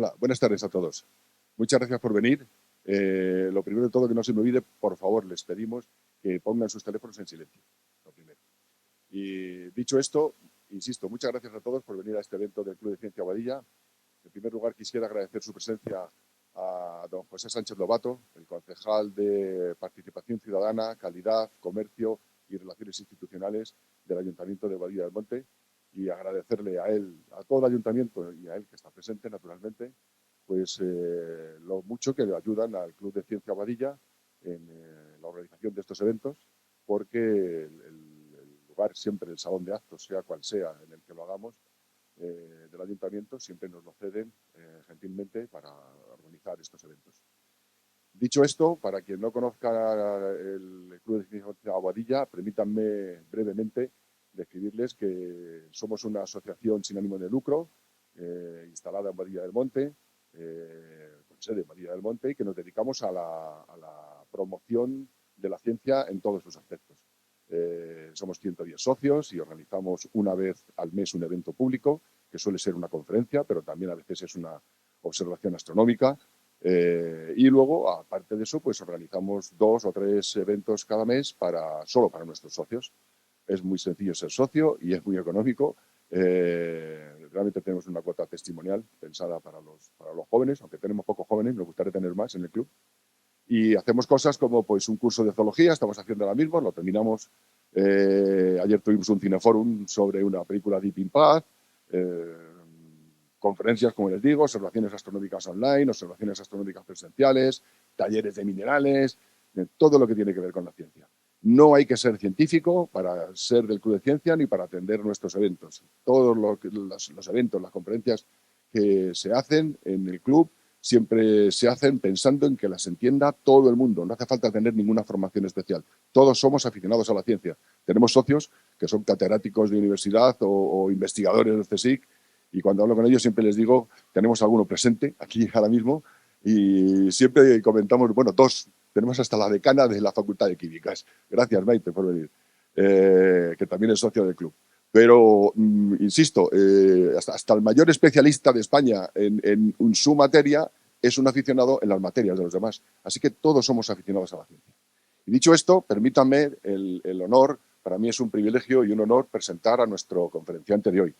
Hola, buenas tardes a todos. Muchas gracias por venir. Lo primero de todo, que no se me olvide, por favor, les pedimos que pongan sus teléfonos en silencio. Lo primero. Y dicho esto, insisto, muchas gracias a todos por venir a este evento del Club de Ciencia Boadilla. En primer lugar, quisiera agradecer su presencia a don José Sánchez Lobato, el concejal de Participación Ciudadana, Calidad, Comercio y Relaciones Institucionales del Ayuntamiento de Boadilla del Monte, y agradecerle a él, a todo el ayuntamiento y a él que está presente, naturalmente, pues lo mucho que le ayudan al Club de Ciencia Boadilla en la organización de estos eventos, porque el lugar siempre, el salón de actos, sea cual sea en el que lo hagamos, del ayuntamiento, siempre nos lo ceden gentilmente para organizar estos eventos. Dicho esto, para quien no conozca el Club de Ciencia Boadilla, permítanme brevemente describirles que somos una asociación sin ánimo de lucro, instalada en Boadilla del Monte, con sede en Boadilla del Monte, y que nos dedicamos a la promoción de la ciencia en todos sus aspectos. Somos 110 socios y organizamos una vez al mes un evento público, que suele ser una conferencia, pero también a veces es una observación astronómica. Y luego, aparte de eso, pues organizamos 2 o 3 eventos cada mes solo para nuestros socios. Es muy sencillo ser socio y es muy económico. Realmente tenemos una cuota testimonial pensada para los jóvenes, aunque tenemos pocos jóvenes, nos gustaría tener más en el club. Y hacemos cosas como pues un curso de zoología, estamos haciendo ahora mismo, lo terminamos. Ayer tuvimos un cineforum sobre una película Deep Impact, conferencias, como les digo, observaciones astronómicas online, observaciones astronómicas presenciales, talleres de minerales, todo lo que tiene que ver con la ciencia. No hay que ser científico para ser del Club de Ciencia ni para atender nuestros eventos. Todos los eventos, las conferencias que se hacen en el club siempre se hacen pensando en que las entienda todo el mundo. No hace falta tener ninguna formación especial. Todos somos aficionados a la ciencia. Tenemos socios que son catedráticos de universidad o investigadores del CSIC, y cuando hablo con ellos siempre les digo, tenemos alguno presente aquí ahora mismo, y siempre comentamos, bueno, 2, tenemos hasta la decana de la Facultad de Químicas. Gracias, Maite, por venir, que también es socio del club. Pero, insisto, hasta el mayor especialista de España en su materia es un aficionado en las materias de los demás. Así que todos somos aficionados a la ciencia. Y dicho esto, permítanme el honor, para mí es un privilegio y un honor presentar a nuestro conferenciante de hoy.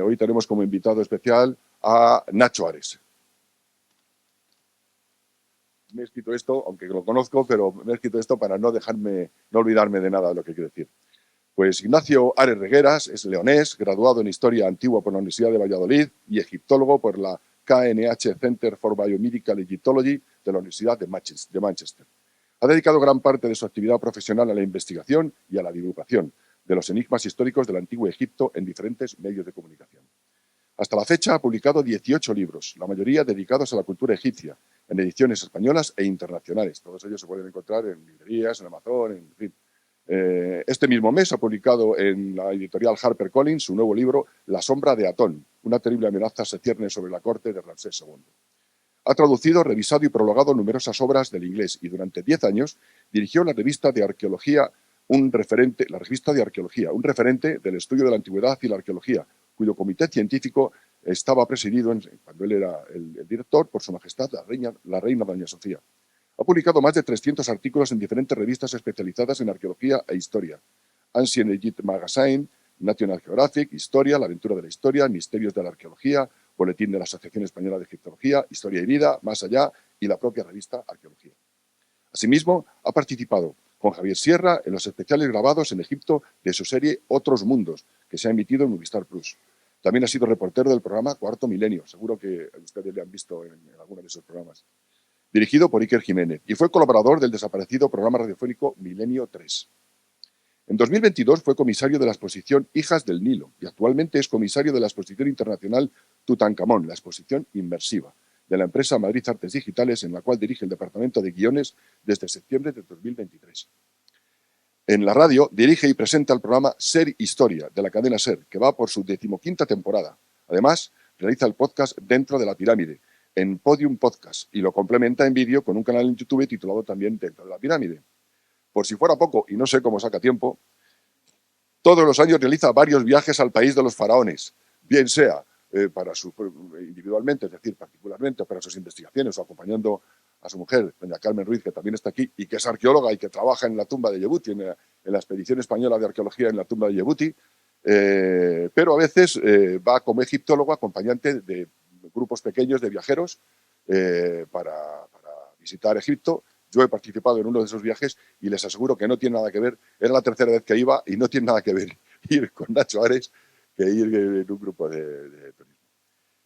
Hoy tenemos como invitado especial a Nacho Ares. Me he escrito esto, aunque lo conozco, pero me he escrito esto para no olvidarme de nada de lo que quiero decir. Pues Ignacio Ares Regueras es leonés, graduado en Historia Antigua por la Universidad de Valladolid y egiptólogo por la KNH Center for Biomedical Egyptology de la Universidad de Manchester. Ha dedicado gran parte de su actividad profesional a la investigación y a la divulgación de los enigmas históricos del Antiguo Egipto en diferentes medios de comunicación. Hasta la fecha ha publicado 18 libros, la mayoría dedicados a la cultura egipcia, en ediciones españolas e internacionales. Todos ellos se pueden encontrar en librerías, en Amazon, en fin. Este mismo mes ha publicado en la editorial HarperCollins su nuevo libro La sombra de Atón, una terrible amenaza se cierne sobre la corte de Ramsés II. Ha traducido, revisado y prologado numerosas obras del inglés y durante 10 años dirigió la revista de arqueología, un referente del estudio de la antigüedad y la arqueología, cuyo comité científico estaba presidido, cuando él era el director, por Su Majestad la Reina Doña Sofía. Ha publicado más de 300 artículos en diferentes revistas especializadas en arqueología e historia: Ancient Egypt Magazine, National Geographic, Historia, La aventura de la historia, Misterios de la arqueología, Boletín de la Asociación Española de Egiptología, Historia y Vida, Más allá, y la propia revista Arqueología. Asimismo, ha participado con Javier Sierra en los especiales grabados en Egipto de su serie Otros Mundos, que se ha emitido en Movistar Plus. También ha sido reportero del programa Cuarto Milenio, seguro que ustedes le han visto en alguno de esos programas, dirigido por Iker Jiménez, y fue colaborador del desaparecido programa radiofónico Milenio 3. En 2022 fue comisario de la exposición Hijas del Nilo y actualmente es comisario de la exposición internacional Tutankamón, la exposición inmersiva, de la empresa Madrid Artes Digitales, en la cual dirige el departamento de guiones desde septiembre de 2023. En la radio dirige y presenta el programa Ser Historia, de la cadena Ser, que va por su 15ª temporada. Además, realiza el podcast Dentro de la Pirámide, en Podium Podcast, y lo complementa en vídeo con un canal en YouTube titulado también Dentro de la Pirámide. Por si fuera poco, y no sé cómo saca tiempo, todos los años realiza varios viajes al país de los faraones, bien sea individualmente, es decir, particularmente para sus investigaciones o acompañando a su mujer, doña Carmen Ruiz, que también está aquí y que es arqueóloga y que trabaja en la tumba de Yebuti, en la expedición española de arqueología en la tumba de Yebuti, pero a veces va como egiptólogo acompañante de grupos pequeños de viajeros para visitar Egipto. Yo he participado en uno de esos viajes y les aseguro que no tiene nada que ver. Era la tercera vez que iba y no tiene nada que ver ir con Nacho Ares que ir en un grupo de turismo.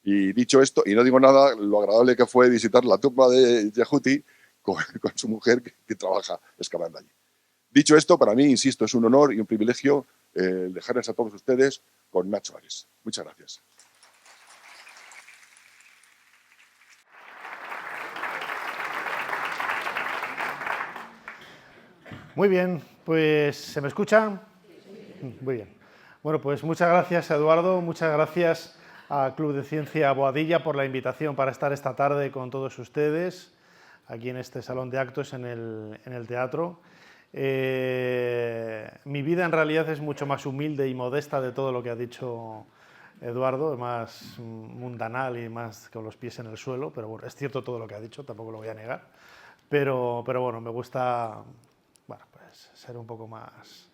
Y dicho esto, y no digo nada, lo agradable que fue visitar la tumba de Yehuti con su mujer que trabaja excavando allí. Dicho esto, para mí, insisto, es un honor y un privilegio dejarles a todos ustedes con Nacho Ares. Muchas gracias. Muy bien, pues ¿se me escucha? Muy bien. Bueno, pues muchas gracias, Eduardo, muchas gracias al Club de Ciencia Boadilla por la invitación para estar esta tarde con todos ustedes, aquí en este salón de actos en el teatro. Mi vida en realidad es mucho más humilde y modesta de todo lo que ha dicho Eduardo, más mundanal y más con los pies en el suelo, pero bueno, es cierto todo lo que ha dicho, tampoco lo voy a negar, pero bueno, me gusta, bueno, pues ser un poco más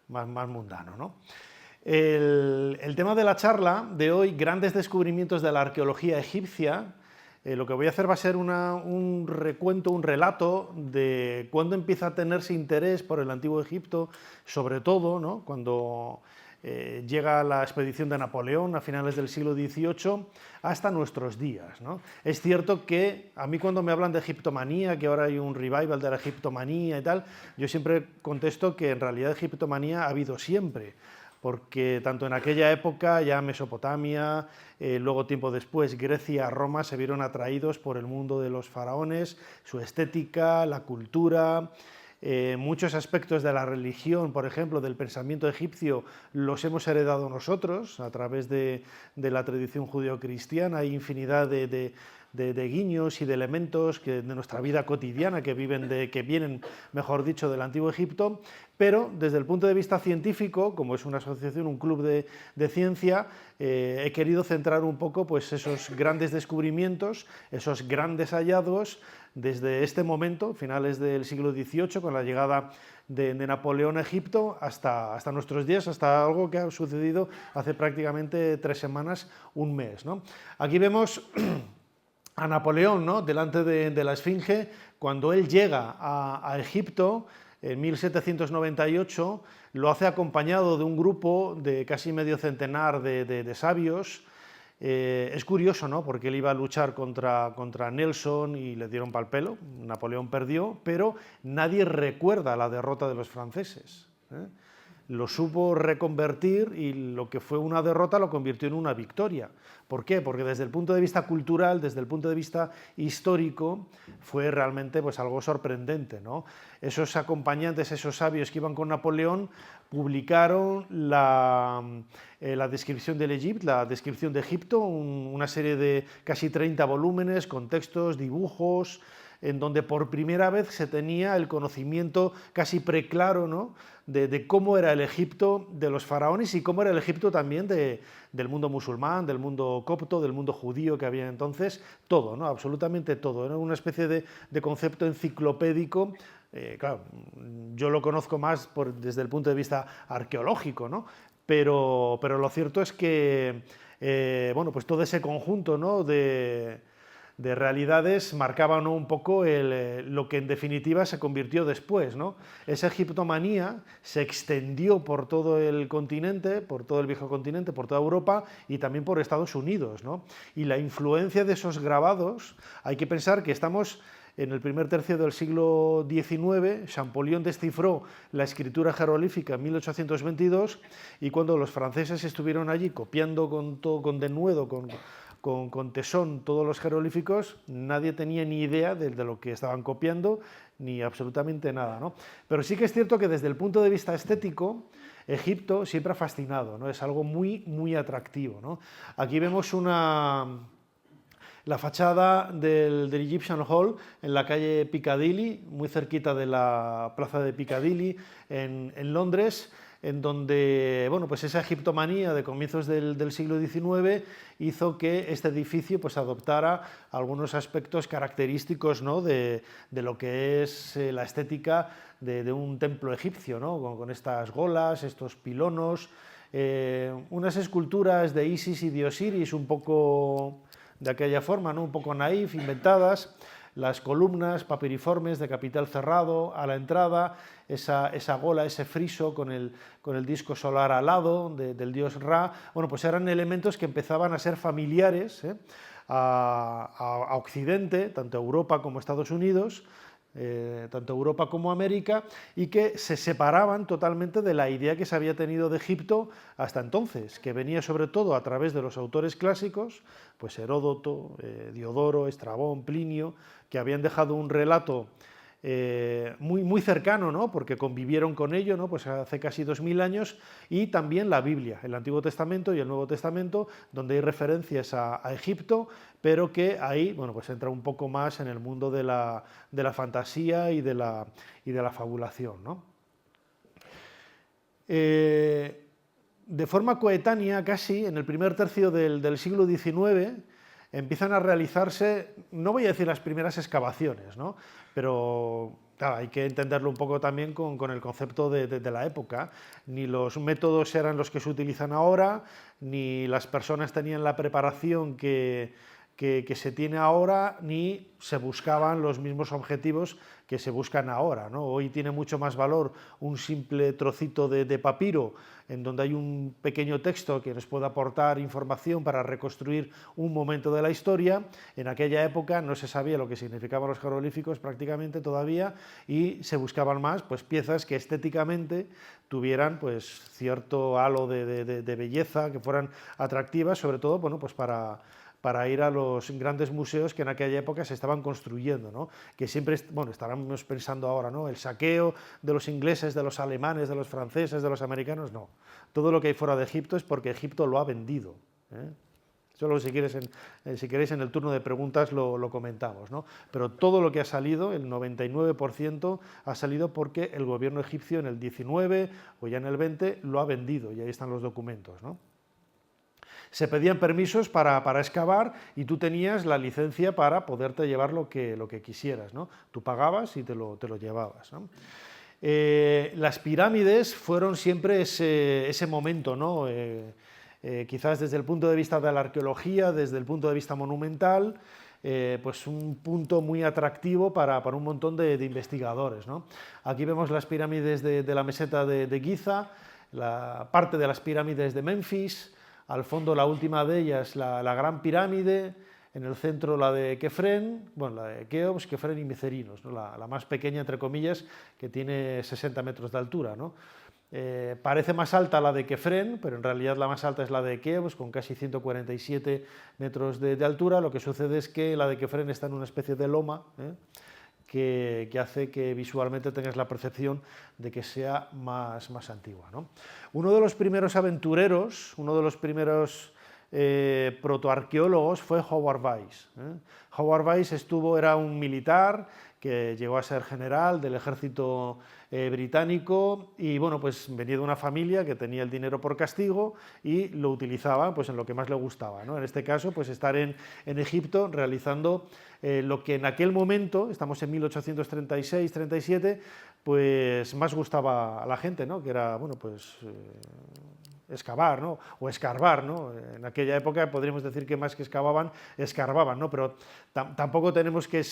mundano, ¿no? El tema de la charla de hoy, grandes descubrimientos de la arqueología egipcia, lo que voy a hacer va a ser un recuento, un relato de cuándo empieza a tenerse interés por el Antiguo Egipto, sobre todo, ¿no? Cuando llega la expedición de Napoleón a finales del siglo XVIII hasta nuestros días, ¿no? Es cierto que a mí cuando me hablan de egiptomanía, que ahora hay un revival de la egiptomanía y tal, yo siempre contesto que en realidad egiptomanía ha habido siempre, porque tanto en aquella época, ya Mesopotamia, luego tiempo después Grecia, Roma, se vieron atraídos por el mundo de los faraones, su estética, la cultura. Muchos aspectos de la religión, por ejemplo, del pensamiento egipcio, los hemos heredado nosotros a través de la tradición judeocristiana. Hay infinidad de guiños y de elementos de nuestra vida cotidiana que vienen, mejor dicho, del Antiguo Egipto, pero desde el punto de vista científico, como es una asociación, un club de ciencia, he querido centrar un poco pues, esos grandes descubrimientos, esos grandes hallazgos, desde este momento, finales del siglo XVIII, con la llegada de Napoleón a Egipto, hasta nuestros días, hasta algo que ha sucedido hace prácticamente 3 semanas, un mes, ¿no? Aquí vemos a Napoleón, ¿no? Delante de la Esfinge, cuando él llega a Egipto en 1798, lo hace acompañado de un grupo de casi medio centenar de sabios. Es curioso, ¿no? Porque él iba a luchar contra Nelson y le dieron pal pelo, Napoleón perdió, pero nadie recuerda la derrota de los franceses, ¿eh? Lo supo reconvertir y lo que fue una derrota lo convirtió en una victoria. ¿Por qué? Porque desde el punto de vista cultural, desde el punto de vista histórico, fue realmente pues, algo sorprendente, ¿no? Esos acompañantes, esos sabios que iban con Napoleón, publicaron la descripción del Egipto, la descripción de Egipto, una serie de casi 30 volúmenes con textos, dibujos, en donde por primera vez se tenía el conocimiento casi preclaro, ¿no? de cómo era el Egipto de los faraones y cómo era el Egipto también del mundo musulmán, del mundo copto, del mundo judío que había entonces, todo, ¿no? Absolutamente todo. Era una especie de concepto enciclopédico. Claro, yo lo conozco más desde el punto de vista arqueológico, ¿no? Pero lo cierto es que bueno, pues todo ese conjunto, ¿no? de realidades marcaban, ¿no? un poco lo que en definitiva se convirtió después, ¿no? Esa egiptomanía se extendió por todo el continente, por todo el viejo continente, por toda Europa y también por Estados Unidos, ¿no? Y la influencia de esos grabados, hay que pensar que estamos en el primer tercio del siglo XIX, Champollion descifró la escritura jeroglífica en 1822 y cuando los franceses estuvieron allí copiando con denuedo, con tesón todos los jeroglíficos, nadie tenía ni idea de lo que estaban copiando, ni absolutamente nada, ¿no? Pero sí que es cierto que desde el punto de vista estético, Egipto siempre ha fascinado, ¿no? Es algo muy, muy atractivo, ¿no? Aquí vemos la fachada del Egyptian Hall en la calle Piccadilly, muy cerquita de la plaza de Piccadilly en Londres. en donde bueno, pues esa egiptomanía de comienzos del siglo XIX hizo que este edificio pues, adoptara algunos aspectos característicos, ¿no?, de lo que es la estética de un templo egipcio, ¿no?, con estas golas, estos pilonos, unas esculturas de Isis y de Osiris un poco de aquella forma, ¿no?, un poco naif, inventadas, las columnas papiriformes de capital cerrado a la entrada, esa gola, ese friso con el disco solar al lado del dios Ra, bueno, pues eran elementos que empezaban a ser familiares a Occidente, tanto Europa como Estados Unidos, tanto Europa como América, y que se separaban totalmente de la idea que se había tenido de Egipto hasta entonces, que venía sobre todo a través de los autores clásicos, pues Heródoto, Diodoro, Estrabón, Plinio, que habían dejado un relato muy cercano, ¿no?, porque convivieron con ello, ¿no?, pues hace casi 2000 años, y también la Biblia, el Antiguo Testamento y el Nuevo Testamento, donde hay referencias a Egipto, pero que ahí bueno, pues entra un poco más en el mundo de la fantasía y de la fabulación, ¿no? De forma coetánea, casi, en el primer tercio del siglo XIX, empiezan a realizarse, no voy a decir las primeras excavaciones, ¿no?, pero claro, hay que entenderlo un poco también con el concepto de la época. Ni los métodos eran los que se utilizan ahora, ni las personas tenían la preparación que se tiene ahora, ni se buscaban los mismos objetivos que se buscan ahora, ¿no? Hoy tiene mucho más valor un simple trocito de papiro en donde hay un pequeño texto que nos puede aportar información para reconstruir un momento de la historia. En aquella época no se sabía lo que significaban los jeroglíficos prácticamente todavía, y se buscaban más pues, piezas que estéticamente tuvieran pues, cierto halo de belleza, que fueran atractivas, sobre todo bueno, pues para ir a los grandes museos que en aquella época se estaban construyendo, ¿no?, que siempre, bueno, estaremos pensando ahora, ¿no?, el saqueo de los ingleses, de los alemanes, de los franceses, de los americanos, no. Todo lo que hay fuera de Egipto es porque Egipto lo ha vendido, ¿eh? Solo si queréis en el turno de preguntas lo comentamos, ¿no? Pero todo lo que ha salido, el 99%, ha salido porque el gobierno egipcio en el 19 o ya en el 20 lo ha vendido, y ahí están los documentos, ¿no? Se pedían permisos para excavar y tú tenías la licencia para poderte llevar lo que quisieras, ¿no? Tú pagabas y te lo llevabas, ¿no? Las pirámides fueron siempre ese momento, ¿no? Quizás desde el punto de vista de la arqueología, desde el punto de vista monumental, pues un punto muy atractivo para un montón de investigadores, ¿no? Aquí vemos las pirámides de la meseta de Giza, la parte de las pirámides de Memphis, al fondo la última de ellas, la Gran Pirámide, en el centro la de Kefren, bueno, la de Keops, Kefren y Micerinos, ¿no?, la más pequeña, entre comillas, que tiene 60 metros de altura, ¿no? Parece más alta la de Kefren, pero en realidad la más alta es la de Keops, con casi 147 metros de altura. Lo que sucede es que la de Kefren está en una especie de loma, que hace que visualmente tengas la percepción de que sea más antigua, ¿no? Uno de los primeros aventureros, uno de los primeros protoarqueólogos fue Howard Weiss. Howard Weiss era un militar que llegó a ser general del ejército británico, y bueno, pues venía de una familia que tenía el dinero por castigo y lo utilizaba pues, en lo que más le gustaba, ¿no? En este caso, pues estar en Egipto realizando lo que en aquel momento, estamos en 1836-37, pues más gustaba a la gente, ¿no?, que era, bueno, pues excavar, ¿no?, o escarbar, ¿no? En aquella época podríamos decir que más que excavaban, escarbaban, ¿no? Pero tampoco tenemos que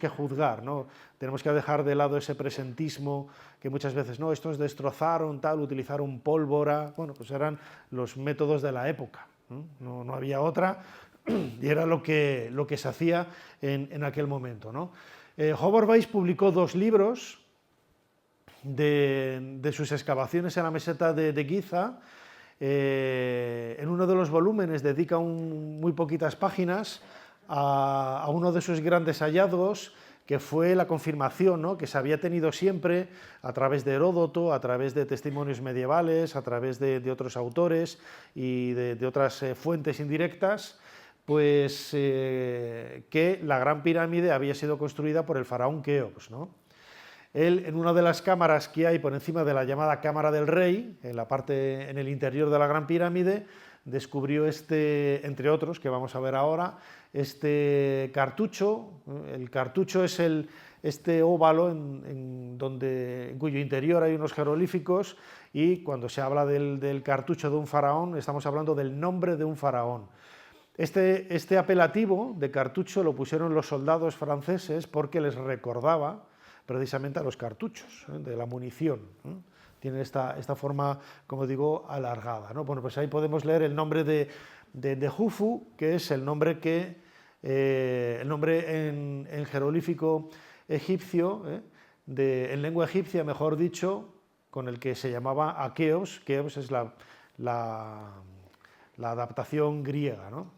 juzgar, ¿no? Tenemos que dejar de lado ese presentismo que muchas veces, no, estos destrozaron, tal, utilizaron pólvora, bueno, pues eran los métodos de la época, ¿no? No había otra, y era lo que se hacía en aquel momento, ¿no? Howard Weiss publicó 2 libros de sus excavaciones en la meseta de Giza. En uno de los volúmenes dedica muy poquitas páginas a uno de sus grandes hallazgos, que fue la confirmación, ¿no?, que se había tenido siempre a través de Heródoto, a través de testimonios medievales, a través de otros autores y de otras fuentes indirectas, pues que la Gran Pirámide había sido construida por el faraón Keops, ¿no? Él, en una de las cámaras que hay por encima de la llamada Cámara del Rey, en el interior de la Gran Pirámide, descubrió entre otros, que vamos a ver ahora, este cartucho. El cartucho es este óvalo en cuyo interior hay unos jeroglíficos, y cuando se habla del cartucho de un faraón, estamos hablando del nombre de un faraón. Este apelativo de cartucho lo pusieron los soldados franceses porque les recordaba precisamente a los cartuchos, de la munición. Tiene esta forma, como digo, alargada, ¿no? Bueno, pues ahí podemos leer el nombre de Jufu, que es el nombre en jeroglífico egipcio, en lengua egipcia, mejor dicho, con el que se llamaba a Keops. Keops es la adaptación griega, ¿no?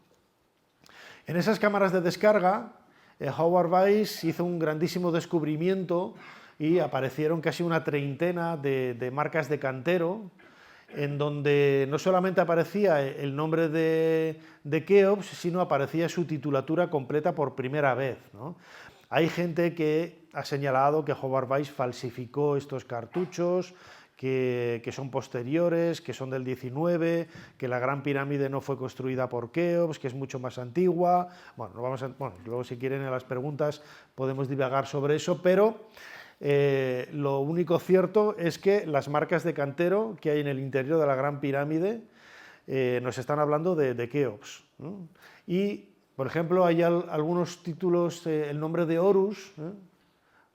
En esas cámaras de descarga, Howard Weiss hizo un grandísimo descubrimiento y aparecieron casi una treintena de marcas de cantero, en donde no solamente aparecía el nombre de Keops, sino aparecía su titulatura completa por primera vez, ¿no? Hay gente que ha señalado que Howard Weiss falsificó estos cartuchos, que son posteriores, que son del 19, que la Gran Pirámide no fue construida por Keops, que es mucho más antigua. Bueno, luego si quieren en las preguntas podemos divagar sobre eso, pero lo único cierto es que las marcas de cantero que hay en el interior de la Gran Pirámide nos están hablando de Keops, ¿no? Y, por ejemplo, hay algunos títulos, el nombre de Horus,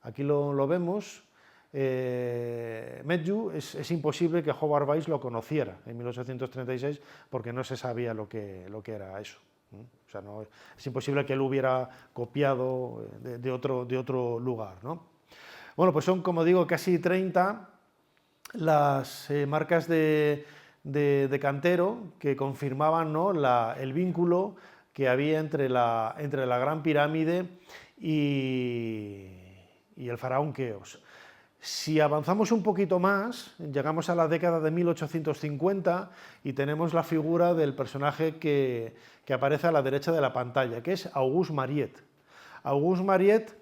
aquí lo vemos. Medju, es imposible que Howard Weiss lo conociera en 1836 porque no se sabía lo que era eso. O sea, es imposible que él hubiera copiado de otro lugar, ¿no? Bueno, pues son, como digo, casi 30 las marcas de cantero que confirmaban, ¿no?, el vínculo que había entre la Gran Pirámide y el faraón Keops. Si avanzamos un poquito más, llegamos a la década de 1850 y tenemos la figura del personaje que aparece a la derecha de la pantalla, que es Auguste Mariette. Auguste Mariette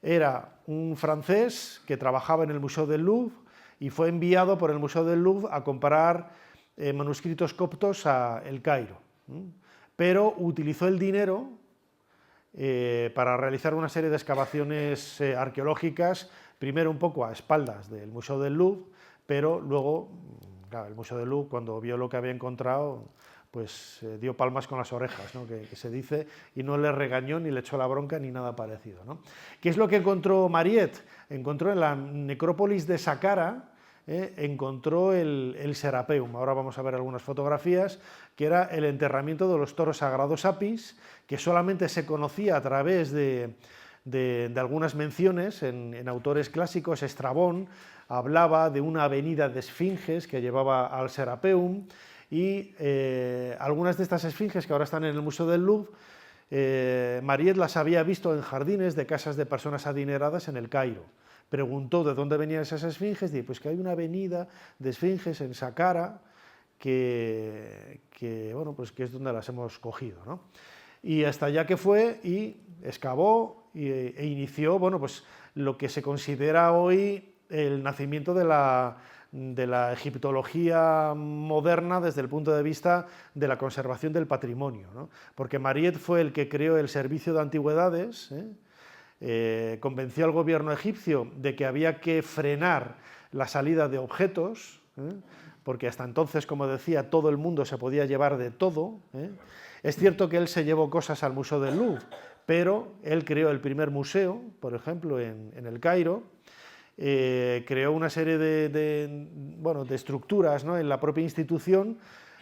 era un francés que trabajaba en el Museo del Louvre y fue enviado por el Museo del Louvre a comprar manuscritos coptos a El Cairo, pero utilizó el dinero para realizar una serie de excavaciones arqueológicas, primero un poco a espaldas del Museo del Louvre, pero luego, claro, el Museo del Louvre, cuando vio lo que había encontrado, pues dio palmas con las orejas, ¿no?, que se dice, y no le regañó ni le echó la bronca ni nada parecido, ¿no? ¿Qué es lo que encontró Mariette? Encontró en la necrópolis de Saqqara, encontró el Serapeum. Ahora vamos a ver algunas fotografías, que era el enterramiento de los toros sagrados Apis, que solamente se conocía a través de algunas menciones en autores clásicos. Estrabón hablaba de una avenida de esfinges que llevaba al Serapeum, y algunas de estas esfinges que ahora están en el Museo del Louvre, Mariette las había visto en jardines de casas de personas adineradas en el Cairo. Preguntó de dónde venían esas esfinges, y pues que hay una avenida de esfinges en Saqqara que es donde las hemos cogido, ¿no? Y hasta allá que fue y excavó e inició, bueno, pues lo que se considera hoy el nacimiento de la egiptología moderna desde el punto de vista de la conservación del patrimonio, ¿no? Porque Mariette fue el que creó el Servicio de Antigüedades, convenció al gobierno egipcio de que había que frenar la salida de objetos, porque hasta entonces, como decía, todo el mundo se podía llevar de todo. Es cierto que él se llevó cosas al Museo del Louvre, pero él creó el primer museo, por ejemplo, en el Cairo. Creó una serie de estructuras, ¿no?, en la propia institución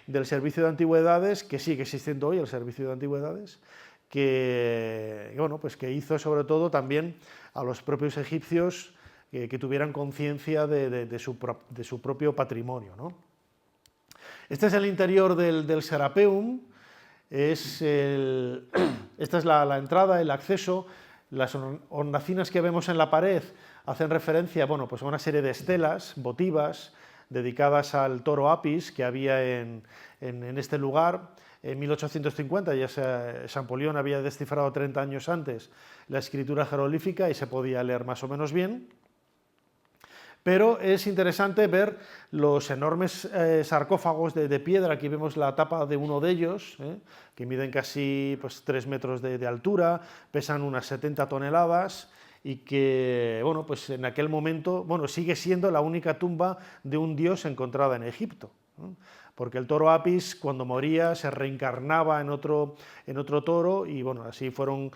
del Servicio de Antigüedades, que sigue existiendo hoy, el Servicio de Antigüedades, que hizo sobre todo también a los propios egipcios que tuvieran conciencia de su propio patrimonio, ¿no? Este es el interior del Serapeum. Esta es la entrada, el acceso. Las hornacinas que vemos en la pared hacen referencia, bueno, pues a una serie de estelas votivas dedicadas al toro Apis que había en este lugar. En 1850 ya Champollion había descifrado 30 años antes la escritura jeroglífica y se podía leer más o menos bien. Pero es interesante ver los enormes sarcófagos de piedra. Aquí vemos la tapa de uno de ellos, que miden casi pues, 3 metros de altura, pesan unas 70 toneladas y que, bueno, pues en aquel momento, bueno, sigue siendo la única tumba de un dios encontrada en Egipto, ¿no? Porque el toro Apis, cuando moría, se reencarnaba en otro toro y, bueno, así fueron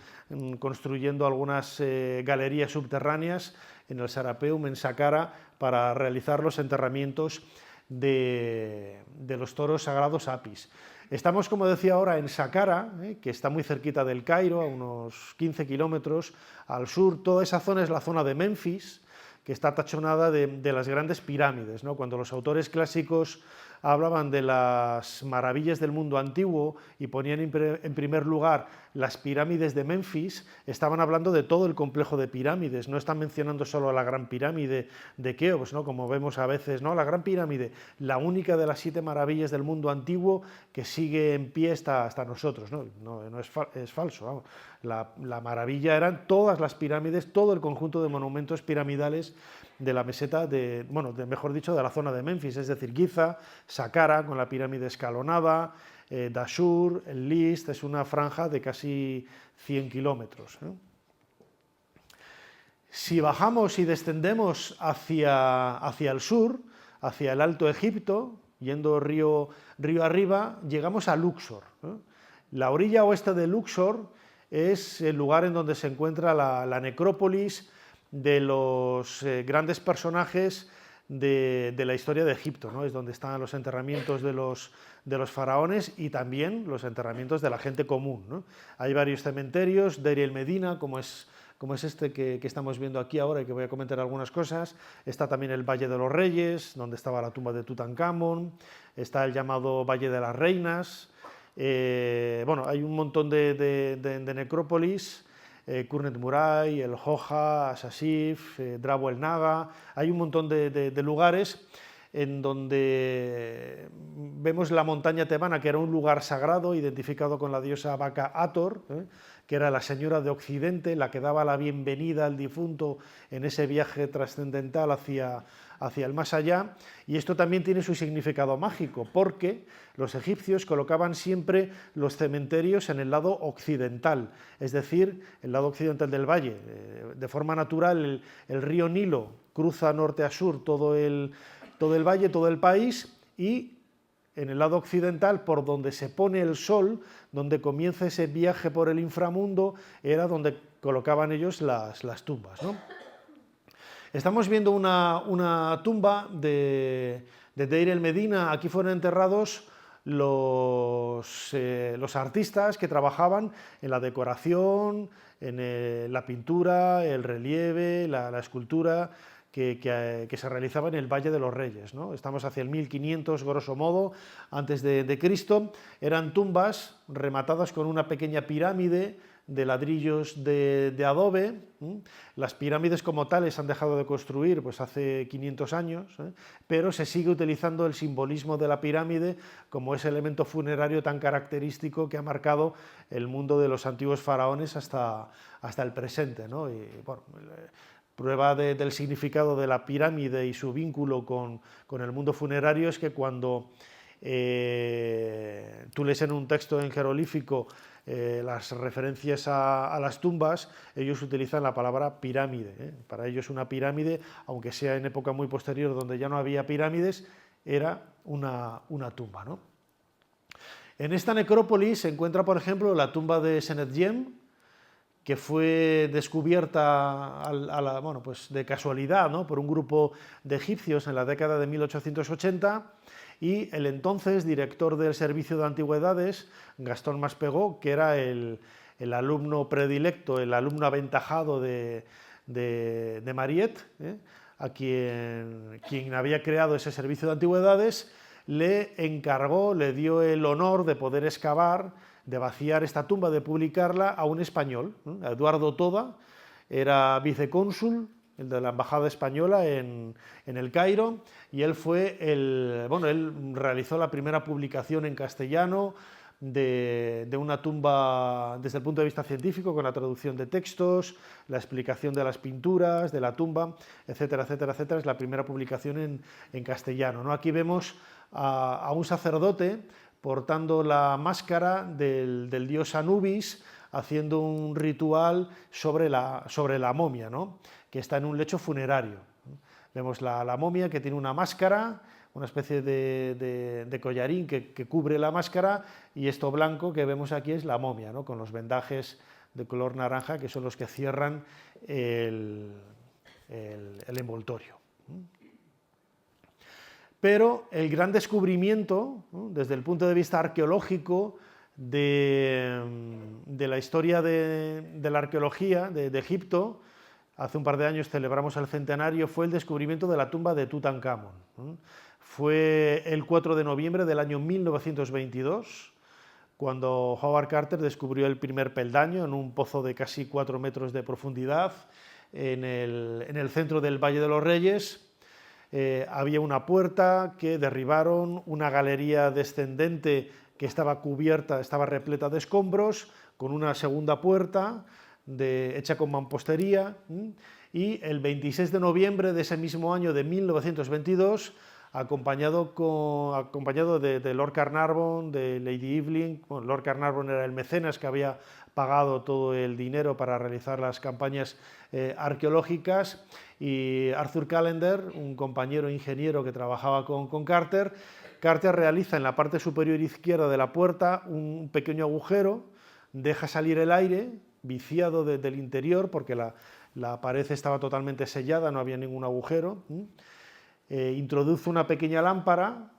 construyendo algunas galerías subterráneas en el Serapeum, en Saqqara, para realizar los enterramientos de los toros sagrados Apis. Estamos, como decía ahora, en Saqqara, que está muy cerquita del Cairo, a unos 15 kilómetros al sur. Toda esa zona es la zona de Menfis, que está tachonada de las grandes pirámides, ¿no? Cuando los autores clásicos hablaban de las maravillas del mundo antiguo y ponían en primer lugar las pirámides de Menfis, estaban hablando de todo el complejo de pirámides, no están mencionando solo la gran pirámide de Keops, ¿no? Como vemos a veces, ¿no? La gran pirámide, la única de las 7 maravillas del mundo antiguo que sigue en pie hasta nosotros, ¿no? No es falso, vamos. La maravilla eran todas las pirámides, todo el conjunto de monumentos piramidales de la meseta, mejor dicho, de la zona de Menfis, es decir, Giza, Saqqara, con la pirámide escalonada, Dashur, el List, es una franja de casi 100 kilómetros. Si bajamos y descendemos hacia el sur, hacia el Alto Egipto, yendo río arriba, llegamos a Luxor. La orilla oeste de Luxor es el lugar en donde se encuentra la necrópolis de los grandes personajes de la historia de Egipto, ¿no? Es donde están los enterramientos de los faraones y también los enterramientos de la gente común, ¿no? Hay varios cementerios, Deir el-Medina, como es este que estamos viendo aquí ahora y que voy a comentar algunas cosas. Está también el Valle de los Reyes, donde estaba la tumba de Tutankamón. Está el llamado Valle de las Reinas. Hay un montón de necrópolis. Kurnet Muray, el Hoja, Asasif, Drabo el Naga. Hay un montón de lugares en donde vemos la montaña tebana, que era un lugar sagrado identificado con la diosa vaca Hathor, que era la señora de Occidente, la que daba la bienvenida al difunto en ese viaje trascendental hacia el más allá. Y esto también tiene su significado mágico, porque los egipcios colocaban siempre los cementerios en el lado occidental, es decir, el lado occidental del valle. De forma natural, el río Nilo cruza norte a sur todo el valle, todo el país, y en el lado occidental, por donde se pone el sol, donde comienza ese viaje por el inframundo, era donde colocaban ellos las tumbas, ¿no? Estamos viendo una tumba de Deir el-Medina. Aquí fueron enterrados los artistas que trabajaban en la decoración, en la pintura, el relieve, la escultura que se realizaba en el Valle de los Reyes, ¿no? Estamos hacia el 1500, grosso modo, antes de Cristo. Eran tumbas rematadas con una pequeña pirámide de ladrillos de adobe. Las pirámides como tales han dejado de construir pues hace 500 años, pero se sigue utilizando el simbolismo de la pirámide como ese elemento funerario tan característico que ha marcado el mundo de los antiguos faraones hasta el presente, ¿no? Y, bueno, prueba del significado de la pirámide y su vínculo con el mundo funerario es que cuando tú lees en un texto en jeroglífico las referencias a las tumbas, ellos utilizan la palabra pirámide. Para ellos una pirámide, aunque sea en época muy posterior donde ya no había pirámides, era una tumba, ¿no? En esta necrópolis se encuentra, por ejemplo, la tumba de Senetjem, que fue descubierta de casualidad, ¿no? Por un grupo de egipcios en la década de 1880, y el entonces director del Servicio de Antigüedades, Gastón Maspegó, que era el alumno predilecto, el alumno aventajado de Mariette, a quien había creado ese Servicio de Antigüedades, le encargó, le dio el honor de poder excavar, de vaciar esta tumba, de publicarla a un español, Eduardo Toda, era vicecónsul, el de la embajada española en el Cairo, y él él realizó la primera publicación en castellano de una tumba desde el punto de vista científico, con la traducción de textos, la explicación de las pinturas, de la tumba, etcétera, etcétera, etcétera. Es la primera publicación en castellano, ¿no? Aquí vemos a un sacerdote portando la máscara del dios Anubis, haciendo un ritual sobre la momia, ¿no? Que está en un lecho funerario. Vemos la momia que tiene una máscara, una especie de collarín que cubre la máscara, y esto blanco que vemos aquí es la momia, ¿no? Con los vendajes de color naranja que son los que cierran el envoltorio. Pero el gran descubrimiento, ¿no?, desde el punto de vista arqueológico de la historia de la arqueología de Egipto, hace un par de años celebramos el centenario, fue el descubrimiento de la tumba de Tutankamón. Fue el 4 de noviembre del año 1922, cuando Howard Carter descubrió el primer peldaño en un pozo de casi 4 metros de profundidad en el centro del Valle de los Reyes. Había una puerta que derribaron, una galería descendente que estaba cubierta, estaba repleta de escombros, con una segunda puerta hecha con mampostería, y el 26 de noviembre de ese mismo año de 1922, acompañado de Lord Carnarvon, de Lady Evelyn. Bueno, Lord Carnarvon era el mecenas que había pagado todo el dinero para realizar las campañas arqueológicas, y Arthur Callender, un compañero ingeniero que trabajaba con Carter. Carter realiza en la parte superior izquierda de la puerta un pequeño agujero, deja salir el aire, viciado del interior, porque la pared estaba totalmente sellada, no había ningún agujero. Introduce una pequeña lámpara,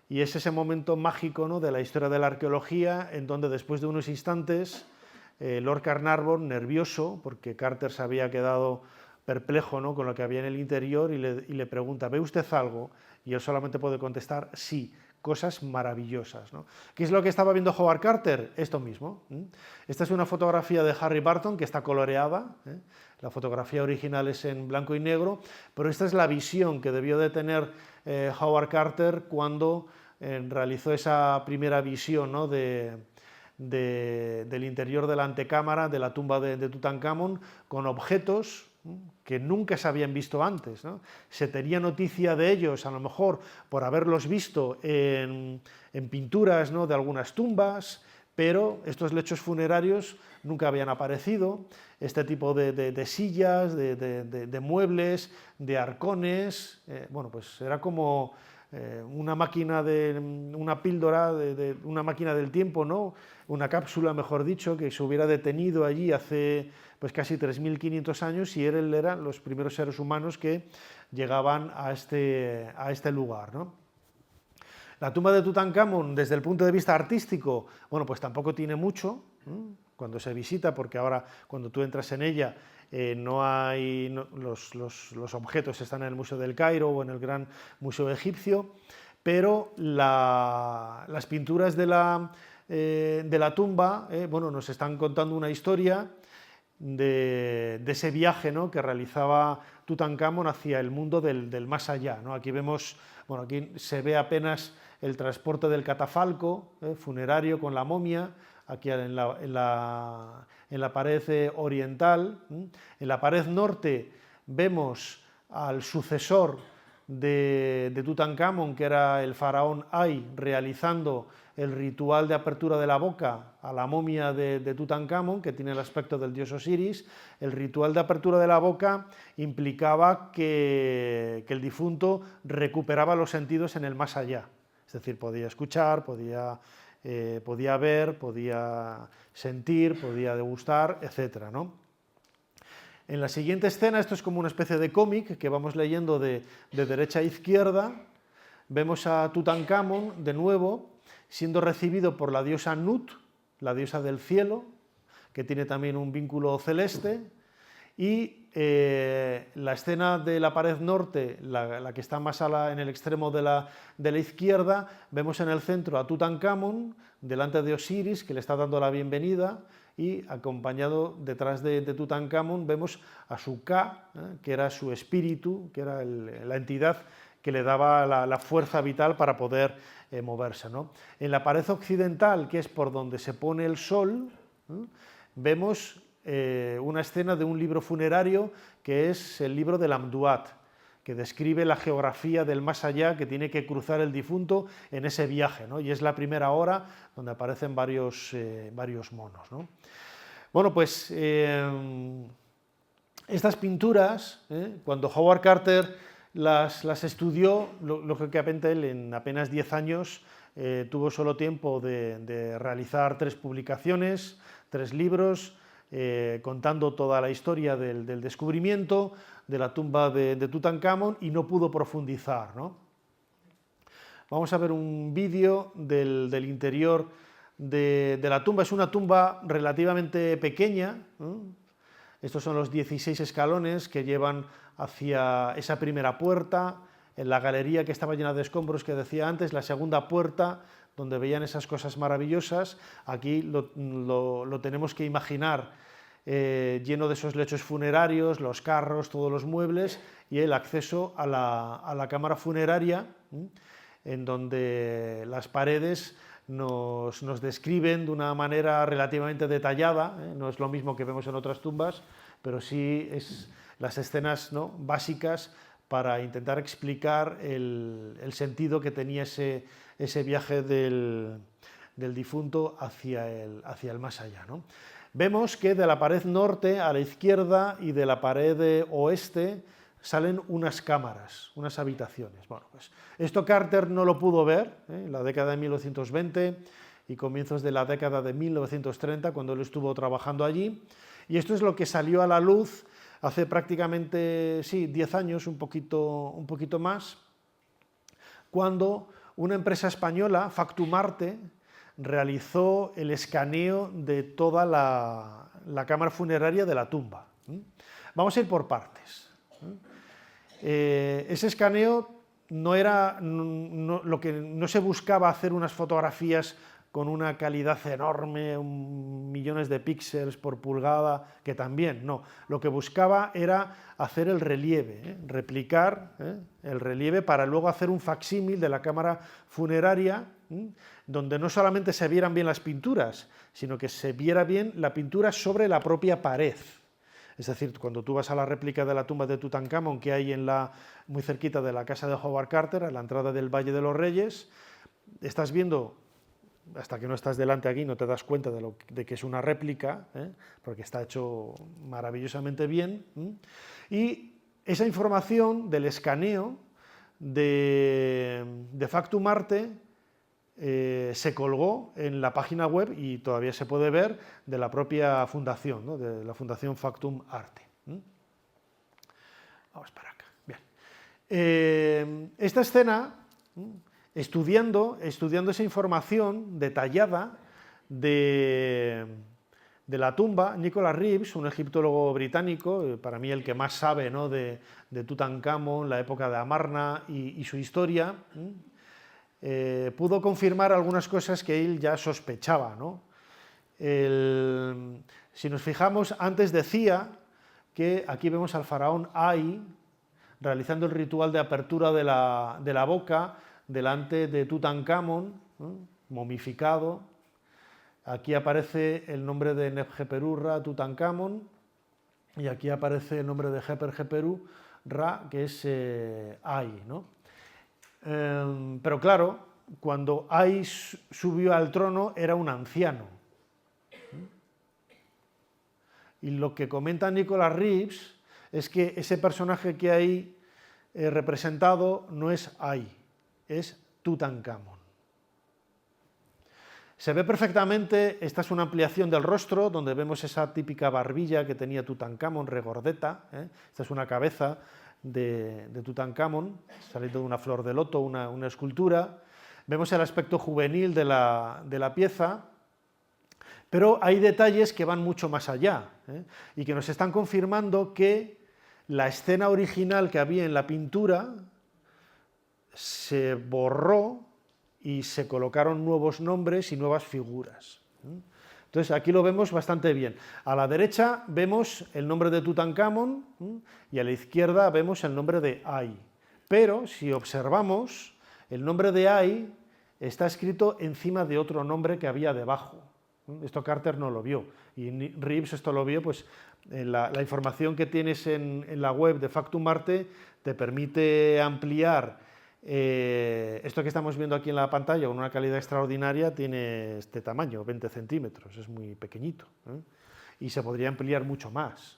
y es ese momento mágico, ¿no?, de la historia de la arqueología, en donde después de unos instantes Lord Carnarvon, nervioso, porque Carter se había quedado perplejo, ¿no?, con lo que había en el interior, y le pregunta: ¿ve usted algo? Y él solamente puede contestar: sí, cosas maravillosas, ¿no? ¿Qué es lo que estaba viendo Howard Carter? Esto mismo. Esta es una fotografía de Harry Barton que está coloreada. La fotografía original es en blanco y negro, pero esta es la visión que debió de tener Howard Carter cuando realizó esa primera visión, ¿no?, del interior de la antecámara de la tumba de Tutankamón, con objetos que nunca se habían visto antes, ¿no? Se tenía noticia de ellos, a lo mejor, por haberlos visto en pinturas, ¿no?, de algunas tumbas, pero estos lechos funerarios nunca habían aparecido. Este tipo de sillas, de muebles, de arcones, bueno, pues era como una máquina una píldora, una máquina del tiempo, ¿no?, una cápsula, mejor dicho, que se hubiera detenido allí hace pues casi 3.500 años, y eran los primeros seres humanos que llegaban a este lugar, ¿no? La tumba de Tutankamón, desde el punto de vista artístico, bueno, pues tampoco tiene mucho cuando se visita, porque ahora cuando tú entras en ella los objetos están en el Museo del Cairo o en el Gran Museo Egipcio, pero las pinturas de la tumba, bueno, nos están contando una historia de ese viaje, ¿no?, que realizaba Tutankamón hacia el mundo del más allá, ¿no? Aquí vemos, bueno, aquí se ve apenas el transporte del catafalco funerario con la momia, aquí en la pared oriental. En la pared norte vemos al sucesor de Tutankamón, que era el faraón Ay, realizando el ritual de apertura de la boca a la momia de Tutankamón, que tiene el aspecto del dios Osiris. El ritual de apertura de la boca implicaba que el difunto recuperaba los sentidos en el más allá, es decir, podía escuchar, podía ver, podía sentir, podía degustar, etc., ¿no? En la siguiente escena, esto es como una especie de cómic que vamos leyendo de derecha a izquierda. Vemos a Tutankamón de nuevo siendo recibido por la diosa Nut, la diosa del cielo, que tiene también un vínculo celeste, y la escena de la pared norte, la que está más en el extremo de la izquierda, vemos en el centro a Tutankamón delante de Osiris, que le está dando la bienvenida, y acompañado detrás de Tutankamón vemos a su Ka, que era su espíritu, que era la entidad que le daba la fuerza vital para poder moverse, ¿no? En la pared occidental, que es por donde se pone el sol, vemos una escena de un libro funerario que es el libro del Amduat, que describe la geografía del más allá que tiene que cruzar el difunto en ese viaje, ¿no? Y es la primera hora donde aparecen varios monos, ¿no? Bueno, pues estas pinturas, cuando Howard Carter las estudió, lógicamente él en apenas 10 años tuvo solo tiempo de realizar 3 publicaciones, 3 libros, contando toda la historia del descubrimiento de la tumba de Tutankamón, y no pudo profundizar, ¿no? Vamos a ver un vídeo del interior de la tumba. Es una tumba relativamente pequeña, ¿no? Estos son los 16 escalones que llevan hacia esa primera puerta, en la galería que estaba llena de escombros que decía antes, la segunda puerta, donde veían esas cosas maravillosas. Aquí lo tenemos que imaginar lleno de esos lechos funerarios, los carros, todos los muebles, y el acceso a la cámara funeraria, en donde las paredes nos describen de una manera relativamente detallada, no es lo mismo que vemos en otras tumbas, pero sí es las escenas, ¿no?, básicas para intentar explicar el sentido que tenía ese viaje del difunto hacia el más allá, ¿no? Vemos que de la pared norte a la izquierda y de la pared oeste salen unas cámaras, unas habitaciones. Bueno, pues esto Carter no lo pudo ver en la década de 1920 y comienzos de la década de 1930, cuando él estuvo trabajando allí, y esto es lo que salió a la luz hace prácticamente, sí, 10 años, un poquito más, cuando una empresa española, Factumarte, realizó el escaneo de toda la cámara funeraria de la tumba. Vamos a ir por partes. Ese escaneo no se buscaba hacer unas fotografías con una calidad enorme, millones de píxeles por pulgada, que también, no. Lo que buscaba era hacer el relieve, replicar el relieve para luego hacer un facsímil de la cámara funeraria, donde no solamente se vieran bien las pinturas, sino que se viera bien la pintura sobre la propia pared. Es decir, cuando tú vas a la réplica de la tumba de Tutankamón, que hay muy cerquita de la casa de Howard Carter, a la entrada del Valle de los Reyes, estás viendo, hasta que no estás delante aquí, no te das cuenta de que es una réplica, porque está hecho maravillosamente bien, y esa información del escaneo de Factumarte se colgó en la página web, y todavía se puede ver, de la propia fundación, ¿no?, de la Fundación Factum Arte. Vamos para acá. Bien. Esta escena, estudiando esa información detallada de la tumba, Nicholas Reeves, un egiptólogo británico, para mí el que más sabe, ¿no?, de Tutankamón, la época de Amarna y su historia, pudo confirmar algunas cosas que él ya sospechaba, ¿no? Si nos fijamos, antes decía que aquí vemos al faraón Ay realizando el ritual de apertura de la boca delante de Tutankamón, momificado. Aquí aparece el nombre de Nebjeperú-Ra, Tutankamón, y aquí aparece el nombre de Jeper-Jeperú-Ra, que es Ay, ¿no? Pero claro, cuando Ay subió al trono era un anciano. Y lo que comenta Nicholas Reeves es que ese personaje que hay representado no es Ay, es Tutankamón. Se ve perfectamente, esta es una ampliación del rostro, donde vemos esa típica barbilla que tenía Tutankamón, regordeta, esta es una cabeza de Tutankamón, saliendo de una flor de loto, una escultura. Vemos el aspecto juvenil de la pieza, pero hay detalles que van mucho más allá, y que nos están confirmando que la escena original que había en la pintura se borró y se colocaron nuevos nombres y nuevas figuras. Entonces aquí lo vemos bastante bien. A la derecha vemos el nombre de Tutankamón y a la izquierda vemos el nombre de Ay. Pero si observamos, el nombre de Ay está escrito encima de otro nombre que había debajo. Esto Carter no lo vio, y Reeves esto lo vio, pues la información que tienes en la web de Factum Marte te permite ampliar esto que estamos viendo aquí en la pantalla con una calidad extraordinaria. Tiene este tamaño, 20 centímetros, es muy pequeñito, y se podría ampliar mucho más.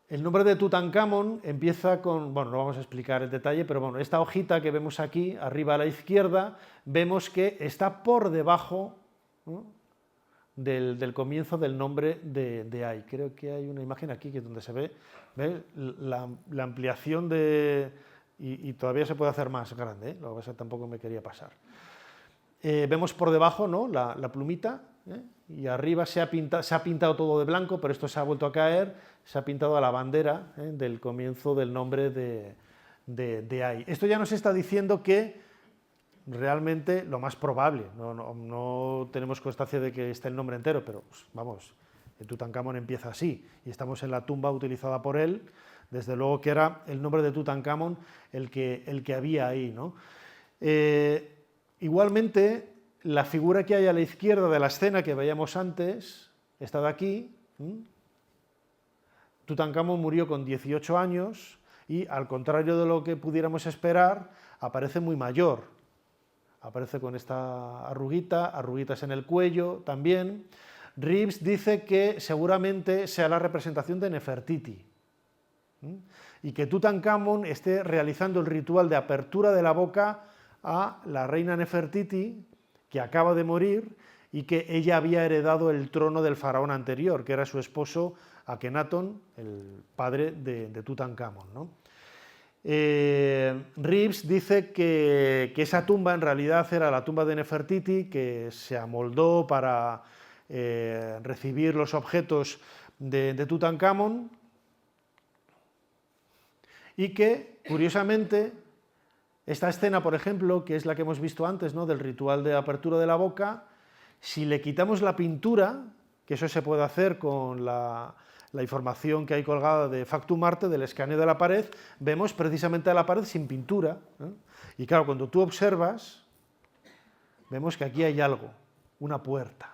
El nombre de Tutankamón empieza con, bueno, no vamos a explicar el detalle, pero bueno, esta hojita que vemos aquí, arriba a la izquierda, vemos que está por debajo, ¿no?, del comienzo del nombre de Ay. Creo que hay una imagen aquí que es donde se ve, la ampliación y todavía se puede hacer más grande, ¿eh? Lo que pasa es que tampoco me quería pasar. Vemos por debajo, ¿no?, la plumita, y arriba se ha pintado todo de blanco, pero esto se ha vuelto a caer, se ha pintado a la bandera del comienzo del nombre de Ay. Esto ya nos está diciendo que realmente lo más probable, no tenemos constancia de que esté el nombre entero, pero pues, vamos, el Tutankamón empieza así, y estamos en la tumba utilizada por él, desde luego que era el nombre de Tutankamón el que había ahí, ¿no? Igualmente, la figura que hay a la izquierda de la escena que veíamos antes, esta de aquí, Tutankamón murió con 18 años y, al contrario de lo que pudiéramos esperar, aparece muy mayor. Aparece con esta arruguitas en el cuello también. Reeves dice que seguramente sea la representación de Nefertiti, y que Tutankamón esté realizando el ritual de apertura de la boca a la reina Nefertiti, que acaba de morir, y que ella había heredado el trono del faraón anterior, que era su esposo Akenatón, el padre de Tutankamón, ¿no? Reeves dice que esa tumba en realidad era la tumba de Nefertiti, que se amoldó para recibir los objetos de Tutankamón, y que, curiosamente, esta escena, por ejemplo, que es la que hemos visto antes, ¿no?, del ritual de apertura de la boca, si le quitamos la pintura, que eso se puede hacer con la información que hay colgada de Factum Marte, del escaneo de la pared, vemos precisamente la pared sin pintura, ¿eh? Y claro, cuando tú observas, vemos que aquí hay algo, una puerta,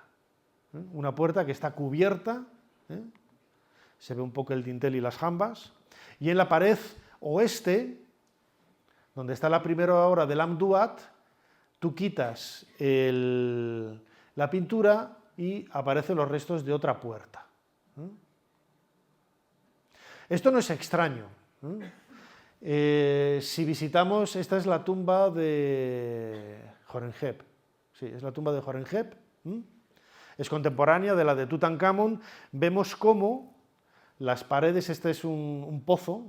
una puerta que está cubierta, se ve un poco el dintel y las jambas, y en la pared oeste, donde está la primera obra del Amduat, tú quitas la pintura y aparecen los restos de otra puerta. Esto no es extraño. Si visitamos, esta es la tumba de Horemheb. Sí, es la tumba de Horemheb. Es contemporánea de la de Tutankamón. Vemos cómo las paredes, este es un pozo.